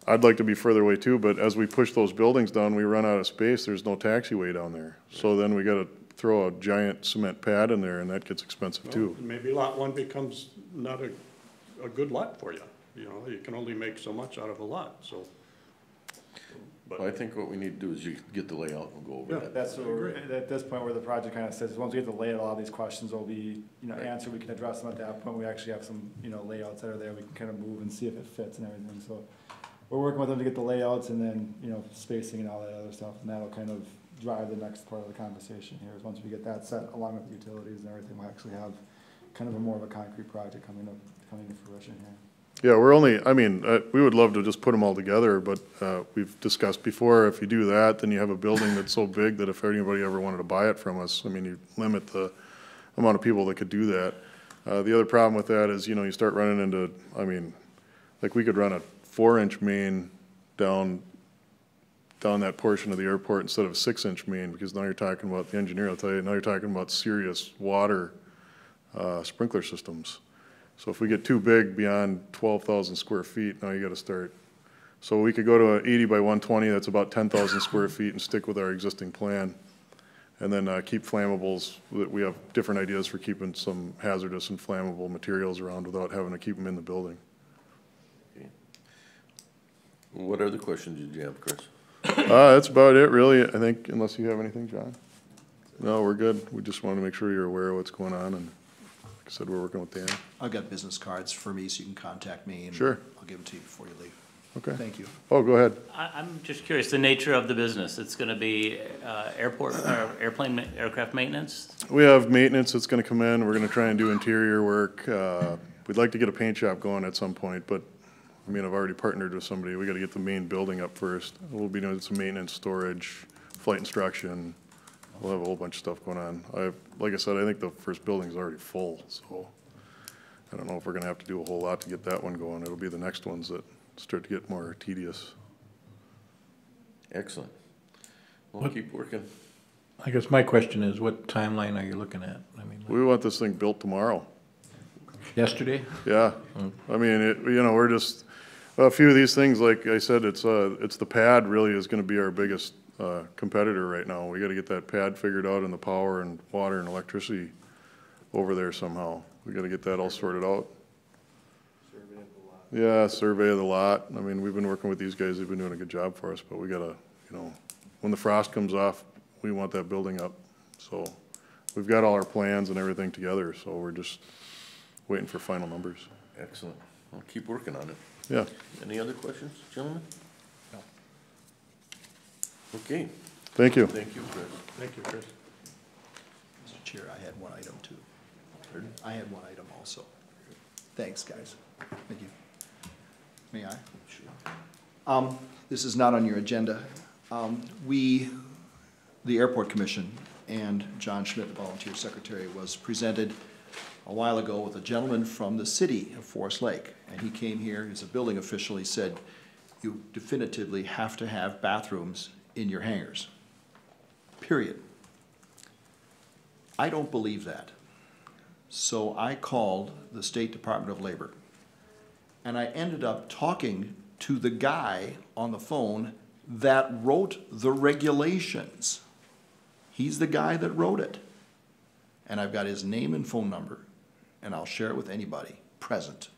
I'd like to be further away too, but as we push those buildings down, we run out of space. There's no taxiway down there. So then we gotta throw a giant cement pad in there, and that gets expensive too. maybe lot one becomes not a good lot for you. You know, you can only make so much out of a lot. So, but I think what we need to do is you get the layout and we'll go over that. That's what we're, at this point where the project kind of sits, once we get the layout, all these questions will be, answered, we can address them at that point. We actually have some, layouts that are there, we can kind of move and see if it fits and everything, so. We're working with them to get the layouts and then, spacing and all that other stuff, and that'll kind of drive the next part of the conversation here, is once we get that set, along with the utilities and everything, we'll actually have kind of a more of a concrete project coming to fruition here. Yeah, we would love to just put them all together, but we've discussed before, if you do that, then you have a building that's so big that if anybody ever wanted to buy it from us, you limit the amount of people that could do that. The other problem with that is, you start running into, like we could run a 4-inch main down that portion of the airport instead of a 6-inch main, because now you're talking about, the engineer will tell you, now you're talking about serious water sprinkler systems. So if we get too big beyond 12,000 square feet, now you gotta start. So we could go to an 80 by 120, that's about 10,000 square feet, and stick with our existing plan. And then keep flammables, we have different ideas for keeping some hazardous and flammable materials around without having to keep them in the building. Okay. What other questions did you have, Chris? That's about it, really, I think, unless you have anything, John? No, we're good. We just wanted to make sure you're aware of what's going on, and like I said, we're working with Dan. I've got business cards for me, so you can contact me. And Sure. I'll give them to you before you leave. Okay. Thank you. Oh, go ahead. I'm just curious, the nature of the business, it's gonna be aircraft maintenance? We have maintenance that's gonna come in. We're gonna try and do interior work. We'd like to get a paint shop going at some point, but, I mean, I've already partnered with somebody. We gotta get the main building up first. We'll be doing some maintenance, storage, flight instruction. We'll have a whole bunch of stuff going on. Like I said, I think the first building's already full, so I don't know if we're gonna have to do a whole lot to get that one going. It'll be the next ones that start to get more tedious. Excellent. We'll keep working. I guess my question is, what timeline are you looking at? I mean, We want this thing built tomorrow. yesterday? Yeah, I mean, we're just, a few of these things, like I said, it's the pad really is gonna be our biggest, competitor right now. We gotta get that pad figured out and the power and water and electricity over there somehow. We gotta get that all sorted out. Yeah, survey of the lot. I mean, we've been working with these guys. They've been doing a good job for us, but we gotta, when the frost comes off, we want that building up. So we've got all our plans and everything together, so we're just waiting for final numbers. Excellent. We'll keep working on it. Yeah. Any other questions, gentlemen? No. Okay. Thank you. Thank you, Chris. Thank you, Chris. Mr. Chair, I had one item too. Pardon? I had one item also. Thanks, guys. Thank you. May I? Sure. This is not on your agenda. The Airport Commission and John Schmidt, the volunteer secretary, was presented a while ago with a gentleman from the city of Forest Lake. And he came here, he's a building official, he said, you definitively have to have bathrooms in your hangars. Period. I don't believe that. So I called the State Department of Labor. And I ended up talking to the guy on the phone that wrote the regulations. He's the guy that wrote it. And I've got his name and phone number, and I'll share it with anybody present.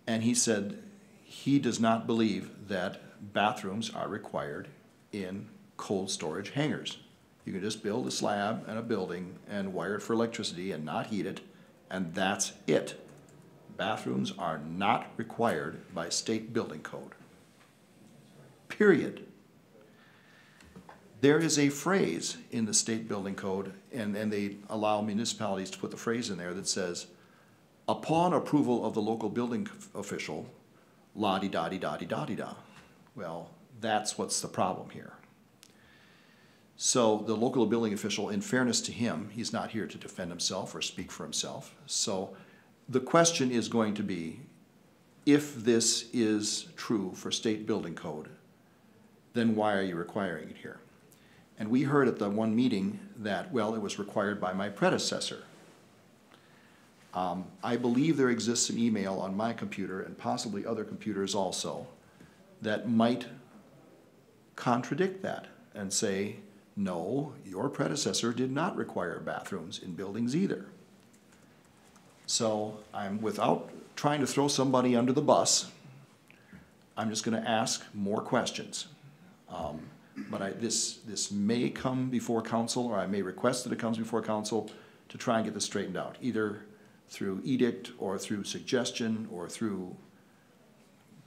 And he said he does not believe that bathrooms are required in cold storage hangars. You can just build a slab and a building and wire it for electricity and not heat it, and that's it. Bathrooms are not required by state building code. Period. There is a phrase in the state building code, and they allow municipalities to put the phrase in there that says, upon approval of the local building official, la-di-da-di-da-di-da-di-da. Well, that's what's the problem here. So the local building official, in fairness to him, he's not here to defend himself or speak for himself. So the question is going to be, if this is true for state building code, then why are you requiring it here? And we heard at the one meeting that, well, it was required by my predecessor. I believe there exists an email on my computer, and possibly other computers also, that might contradict that and say, no, your predecessor did not require bathrooms in buildings either. So without trying to throw somebody under the bus, I'm just gonna ask more questions. But this may come before council, or I may request that it comes before council to try and get this straightened out, either through edict or through suggestion or through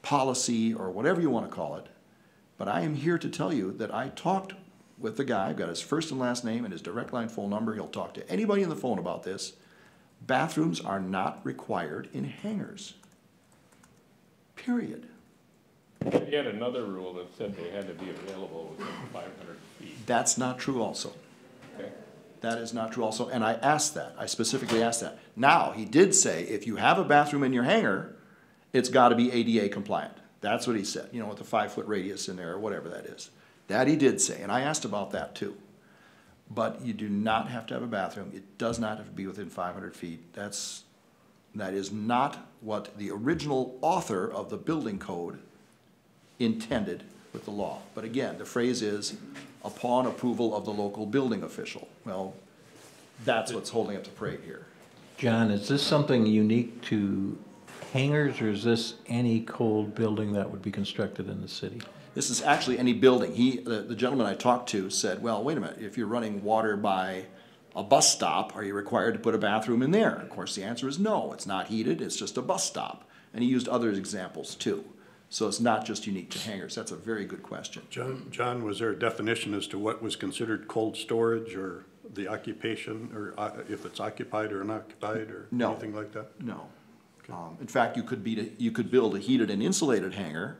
policy or whatever you want to call it. But I am here to tell you that I talked with the guy. I've got his first and last name and his direct line phone number. He'll talk to anybody on the phone about this. Bathrooms are not required in hangars. Period. He had another rule that said they had to be available within 500 feet. That's not true also. Okay. That is not true also, and I asked that. I specifically asked that. Now, he did say if you have a bathroom in your hangar, it's got to be ADA compliant. That's what he said, with a 5-foot radius in there or whatever that is. That he did say, and I asked about that too. but you do not have to have a bathroom. It does not have to be within 500 feet. That is not what the original author of the building code intended with the law. But again, the phrase is, upon approval of the local building official. Well, that's what's holding up the parade here. John, is this something unique to hangars, or is this any cold building that would be constructed in the city? This is actually any building. The gentleman I talked to said, well, wait a minute, if you're running water by a bus stop, are you required to put a bathroom in there? Of course, the answer is no. It's not heated, it's just a bus stop. And he used other examples too. So it's not just unique to hangars. That's a very good question. John, was there a definition as to what was considered cold storage, or the occupation, or if it's occupied or unoccupied, or anything like that? No. In fact, you could build a heated and insulated hangar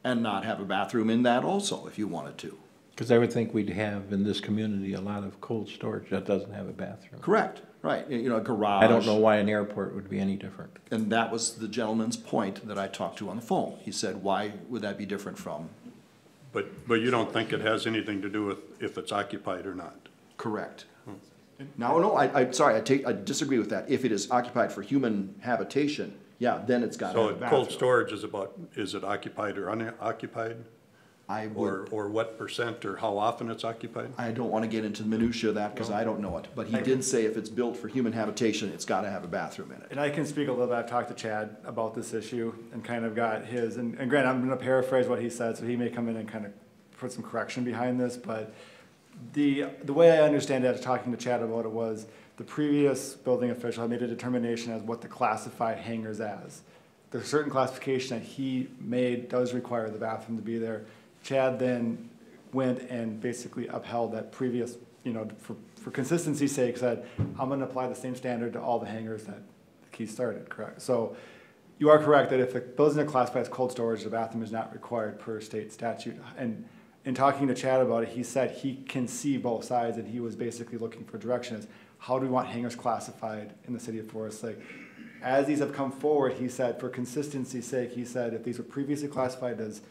and not have a bathroom in that also, if you wanted to. Because I would think we'd have in this community a lot of cold storage that doesn't have a bathroom. Correct, right. You know, a garage. I don't know why an airport would be any different. And that was the gentleman's point that I talked to on the phone. He said, why would that be different from? But you don't think it has anything to do with if it's occupied or not? Correct. No, I'm sorry, I disagree with that. If it is occupied for human habitation, yeah, then it's got to have a So bathroom. cold storage is about, is it occupied or unoccupied? Or what percent, or how often it's occupied? I don't want to get into the minutia of that because I don't know it. But he did say if it's built for human habitation, it's got to have a bathroom in it. And I can speak a little bit. I've talked to Chad about this issue and kind of got his, and granted, I'm going to paraphrase what he said, so he may come in and kind of put some correction behind this, but the way I understand it, talking to Chad about it, was the previous building official had made a determination as what to classify hangars as. The certain classification that he made does require the bathroom to be there. Chad then went and basically upheld that previous, you know, for consistency's sake, said, I'm going to apply the same standard to all the hangars that Keith started, correct? So you are correct that if the buildings are classified as cold storage, the bathroom is not required per state statute. And in talking to Chad about it, he said he can see both sides, and he was basically looking for direction as how do we want hangars classified in the city of Forest Lake. As these have come forward, he said, for consistency's sake, he said if these were previously classified as,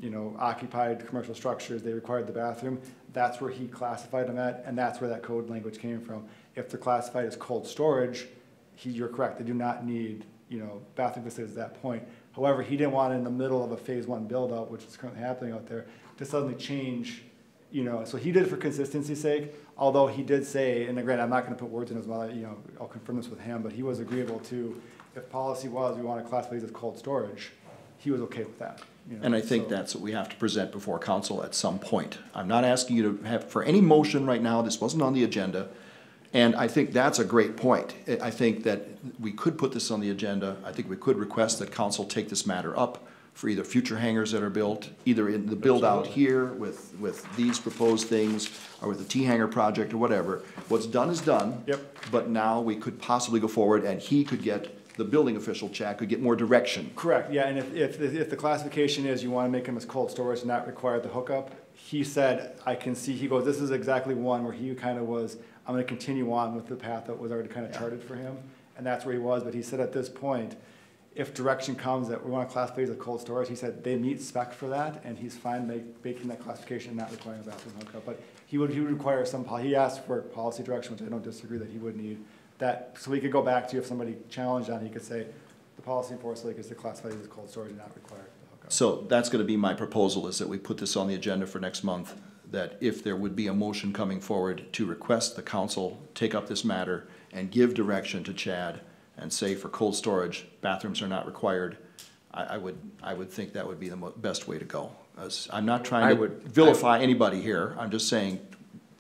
you know, occupied commercial structures, they required the bathroom, that's where he classified them at, and that's where that code language came from. If they're classified as cold storage, you're correct, they do not need, you know, bathroom facilities at that point. However, he didn't want it in the middle of a phase one build out, which is currently happening out there, to suddenly change, you know, so he did it for consistency's sake, although he did say, and again, I'm not gonna put words in his mouth, you know, I'll confirm this with him, but he was agreeable to, if policy was we want to classify these as cold storage, he was okay with that. You know, And I think that's what we have to present before council at some point. I'm not asking you to have, for any motion right now, this wasn't on the agenda, and I think that's a great point. I think that we could put this on the agenda. I think we could request that council take this matter up for either future hangars that are built, either in the build out here with these proposed things, or with the T-hanger project or whatever. What's done is done. Yep. But now we could possibly go forward and he could get, the building official, Chad, could get more direction. Correct, yeah, and if the classification is you want to make them as cold storage and not require the hookup, he said, I can see, he goes, this is exactly one where he kind of was, I'm going to continue on with the path that was already kind of charted for him, and that's where he was, but he said at this point, if direction comes that we want to classify as a cold storage, he said they meet spec for that, and he's fine making that classification and not requiring a bathroom hookup, but he would require some, he asked for policy direction, which I don't disagree that he would need. That, so we could go back to, if somebody challenged on, he could say, the policy in Forest Lake is to classify these as cold storage and not require the hookup. So that's gonna be my proposal, is that we put this on the agenda for next month, that if there would be a motion coming forward to request the council take up this matter and give direction to Chad and say for cold storage, bathrooms are not required, I would think that would be the best way to go. I'm not trying to vilify anybody here, I'm just saying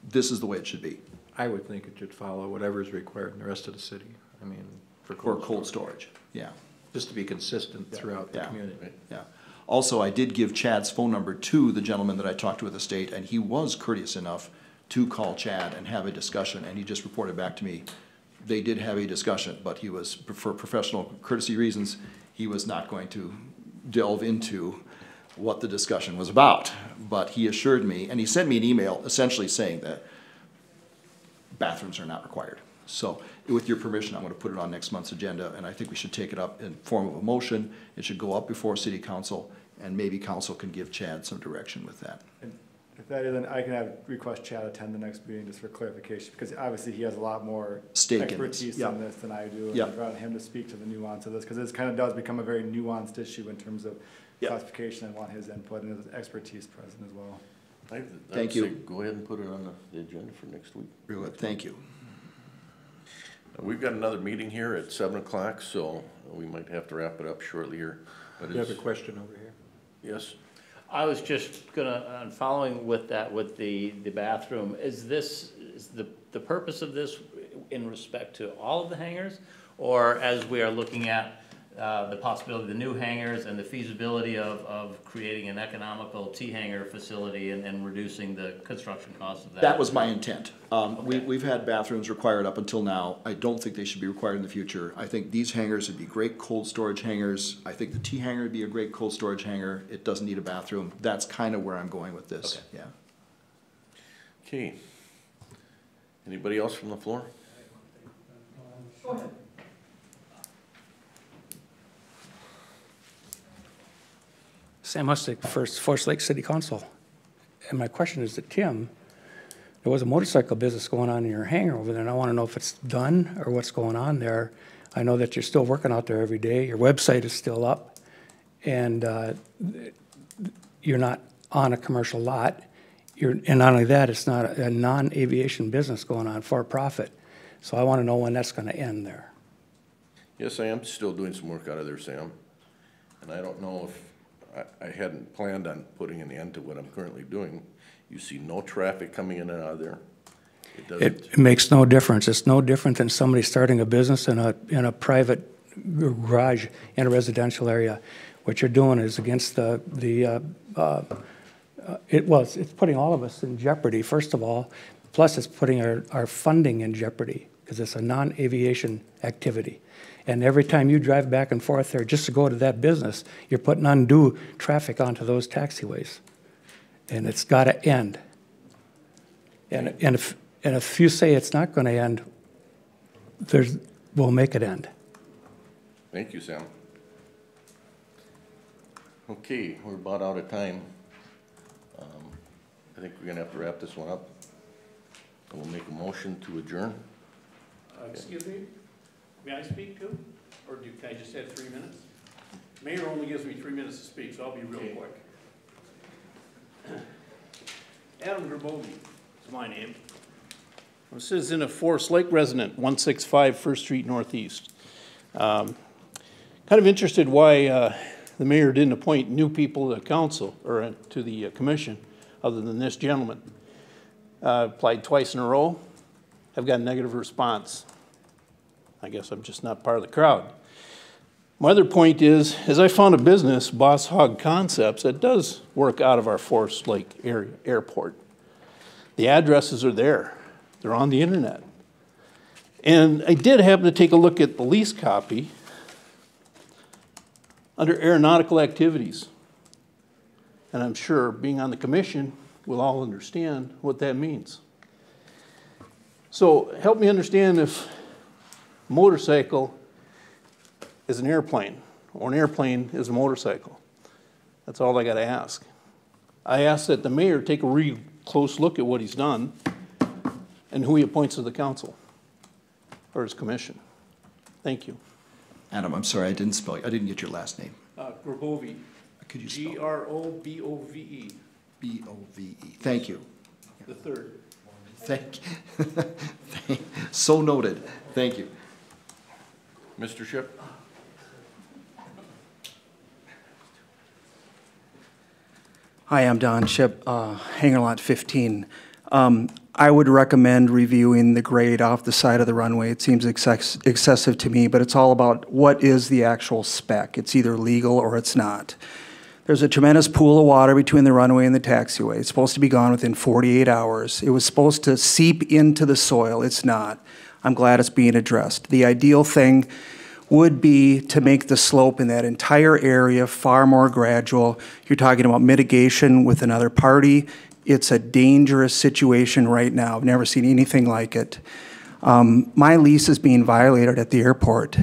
this is the way it should be. I would think it should follow whatever is required in the rest of the city. I mean, for For cold storage, yeah. Just to be consistent throughout the Yeah. community. Yeah. Also, I did give Chad's phone number to the gentleman that I talked to at the state, and he was courteous enough to call Chad and have a discussion, and he just reported back to me, they did have a discussion, but he was, for professional courtesy reasons, he was not going to delve into what the discussion was about. But he assured me, and he sent me an email essentially saying that bathrooms are not required. So with your permission, I'm going to put it on next month's agenda, and I think we should take it up in form of a motion. It should go up before city council, and maybe council can give Chad some direction with that. If that isn't, I can request Chad attend the next meeting just for clarification, because obviously he has a lot more Stake in this, expertise yeah. in this than I do. And Yeah. I'd rather him to speak to the nuance of this, because this kind of does become a very nuanced issue in terms of Yeah. classification. I want his input and his expertise present as well. Thank I'd you. say go ahead and put it on the agenda for next week. Real good, thank you. We've got another meeting here at 7 o'clock, so we might have to wrap it up shortly here. But You have a it's, question over here? yes, I was just gonna, following with that, with the bathroom, is the purpose of this in respect to all of the hangars? Or as we are looking at the possibility of the new hangars and the feasibility of creating an economical T-hanger facility and reducing the construction costs of that? That was my intent. Okay. We've had bathrooms required up until now. I don't think they should be required in the future. I think these hangars would be great cold storage hangars. I think the T hangar would be a great cold storage hangar. It doesn't need a bathroom. That's kind of where I'm going with this, Okay. yeah. okay. Anybody else from the floor? Sam Hustic, First Forest Lake City Council. And my question is to Tim, there was a motorcycle business going on in your hangar over there, and I want to know if it's done or what's going on there. I know that you're still working out there every day. Your website is still up, and you're not on a commercial lot. And not only that, it's not a non-aviation business going on for profit. So I want to know when that's going to end there. Yes, I am still doing some work out of there, Sam. And I don't know if, I hadn't planned on putting an end to what I'm currently doing. You see no traffic coming in and out of there. It doesn't, It makes no difference. It's no different than somebody starting a business in a private garage in a residential area. What you're doing is against it's putting all of us in jeopardy, first of all, plus it's putting our funding in jeopardy, because it's a non-aviation activity. And every time you drive back and forth there just to go to that business, you're putting undue traffic onto those taxiways. And it's got to end. And if you say it's not going to end, we'll make it end. thank you, Sam. Okay, we're about out of time. I think we're gonna have to wrap this one up. I will make a motion to adjourn. Excuse me, may I speak too? Or can I just have 3 minutes? Mayor only gives me 3 minutes to speak, so I'll be real quick. Adam Grabowski is my name. I'm a citizen of Forest Lake resident, 165 First Street Northeast. Kind of interested why the mayor didn't appoint new people to the council or to the commission other than this gentleman. Applied twice in a row. I've got a negative response. I guess I'm just not part of the crowd. My other point is I found a business, Boss Hog Concepts, that does work out of our Forest Lake area, airport. The addresses are there. They're on the internet. And I did happen to take a look at the lease copy under aeronautical activities. And I'm sure, being on the commission, we'll all understand what that means. So help me understand if a motorcycle is an airplane, or an airplane is a motorcycle. That's all I got to ask. I ask that the mayor take a real close look at what he's done and who he appoints to the council or his commission. Thank you. Adam, I'm sorry, I didn't get your last name. Grabowski. Could you spell? Grobove. B-O-V-E. Thank you. The third. Thank you. So noted. Thank you. Mr. Ship? Hi, I'm Don Ship, Hangar Lot 15. I would recommend reviewing the grade off the side of the runway. It seems excessive to me, but it's all about what is the actual spec. It's either legal or it's not. There's a tremendous pool of water between the runway and the taxiway. It's supposed to be gone within 48 hours. It was supposed to seep into the soil. It's not. I'm glad it's being addressed. The ideal thing would be to make the slope in that entire area far more gradual. You're talking about mitigation with another party. It's a dangerous situation right now. I've never seen anything like it. My lease is being violated at the airport,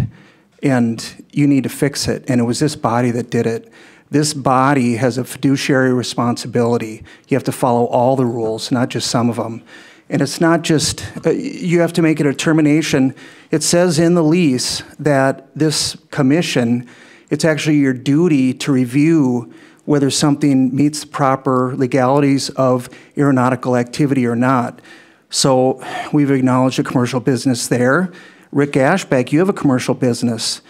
and you need to fix it. And it was this body that did it. this body has a fiduciary responsibility. You have to follow all the rules, not just some of them. And it's not just, you have to make a determination. It says in the lease that this commission, it's actually your duty to review whether something meets the proper legalities of aeronautical activity or not. So we've acknowledged a commercial business there. Rick Ashbeck, you have a commercial business.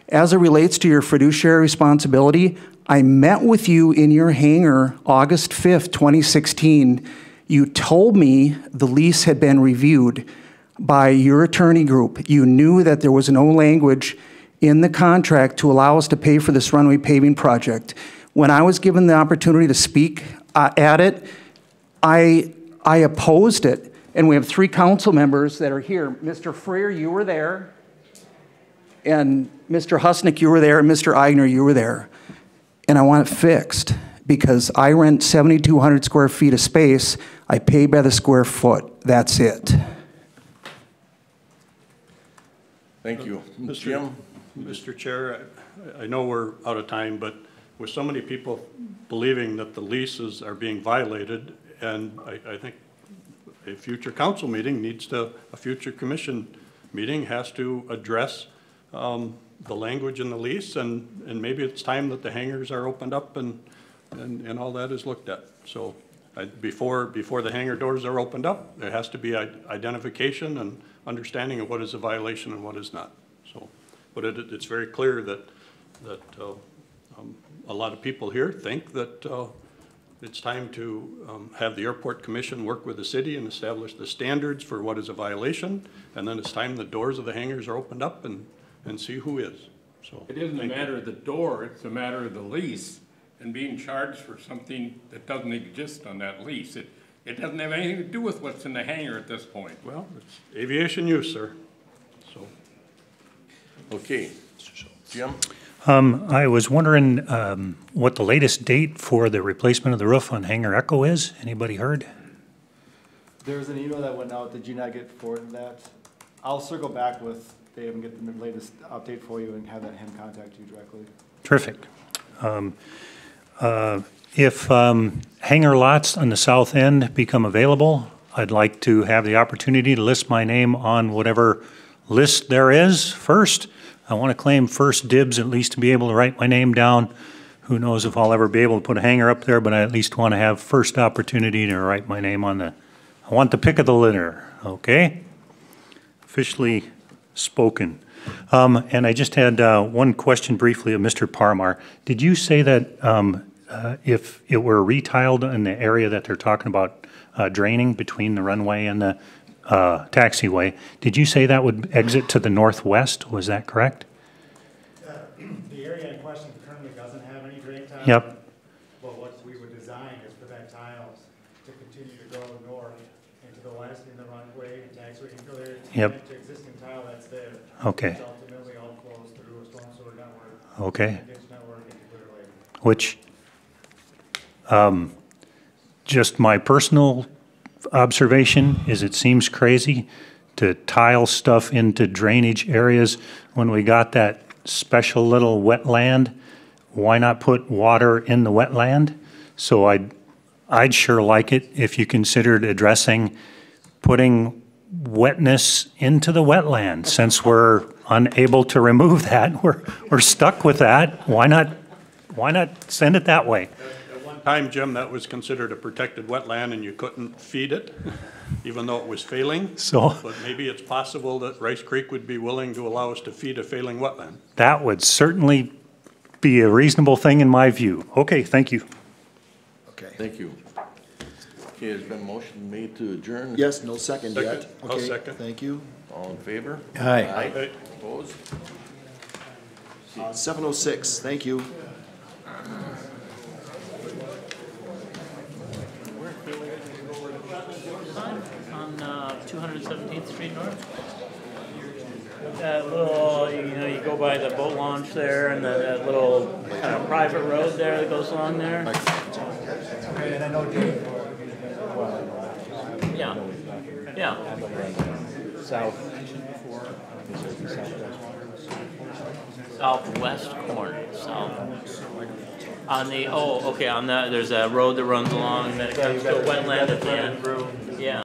As it relates to your fiduciary responsibility, I met with you in your hangar August 5th, 2016. You told me the lease had been reviewed by your attorney group. You knew that there was no language in the contract to allow us to pay for this runway paving project. When I was given the opportunity to speak at it, I opposed it. And we have 3 council members that are here. Mr. Freer, you were there. And Mr. Husnick, you were there. And Mr. Eigner, you were there. And I want it fixed because I rent 7,200 square feet of space. I pay by the square foot. That's it. Thank you. Jim? Mr. Chair, I know we're out of time, but with so many people believing that the leases are being violated, and I think a future council meeting needs to, a future commission meeting has to address the language in the lease, and maybe it's time that the hangars are opened up and all that is looked at. So before the hangar doors are opened up, there has to be identification and understanding of what is a violation and what is not. So, but it's very clear that a lot of people here think that it's time to have the airport commission work with the city and establish the standards for what is a violation, and then it's time the doors of the hangars are opened up and see who is. So it isn't a matter of the door, it's a matter of the lease and being charged for something that doesn't exist on that lease. It doesn't have anything to do with what's in the hangar at this point. Well, it's aviation use, sir. So. Okay. Jim? I was wondering what the latest date for the replacement of the roof on Hangar Echo is. Anybody heard? There's an email that went out. Did you not get forwarded that? I'll circle back with Dave and get the latest update for you and have him contact you directly. Terrific. If hangar lots on the south end become available, I'd like to have the opportunity to list my name on whatever list there is first. I want to claim first dibs, at least to be able to write my name down. Who knows if I'll ever be able to put a hangar up there, but I at least want to have first opportunity to write my name on the, I want the pick of the litter, okay? Officially spoken. And I just had one question briefly of Mr. Parmar. Did you say that if it were retiled in the area that they're talking about draining between the runway and the taxiway, did you say that would exit to the northwest? Was that correct? The area in question currently doesn't have any drain tile. Yep. But what we would design is for that tiles to continue to go north and to the west in the runway and taxiway infill area. Yep. To existing tile that's there. Okay. Which ultimately all flows through a storm sewer network. Okay. Ditch network into Clear Lake. Which, just my personal observation is it seems crazy to tile stuff into drainage areas when we got that special little wetland. Why not put water in the wetland? So I'd sure like it if you considered addressing putting wetness into the wetland. Since we're unable to remove that, we're stuck with that. Why not send it that way? At one time, Jim, that was considered a protected wetland and you couldn't feed it, even though it was failing. So, but maybe it's possible that Rice Creek would be willing to allow us to feed a failing wetland. That would certainly be a reasonable thing in my view. Okay, thank you. Okay. Thank you. Okay, has been a motion made to adjourn? Yes, no second yet. Second. I'll Okay, second. thank you. All in favor? Aye. Aye. Opposed? 7:06, thank you. On 217th Street North. That little, you go by the boat launch there and that little kind of private road there that goes along there. And I know Dave. Yeah, yeah. Southwest corner, south. On the, oh, okay, on the, there's a road that runs along, and then it comes to a wetland at the end. Yeah.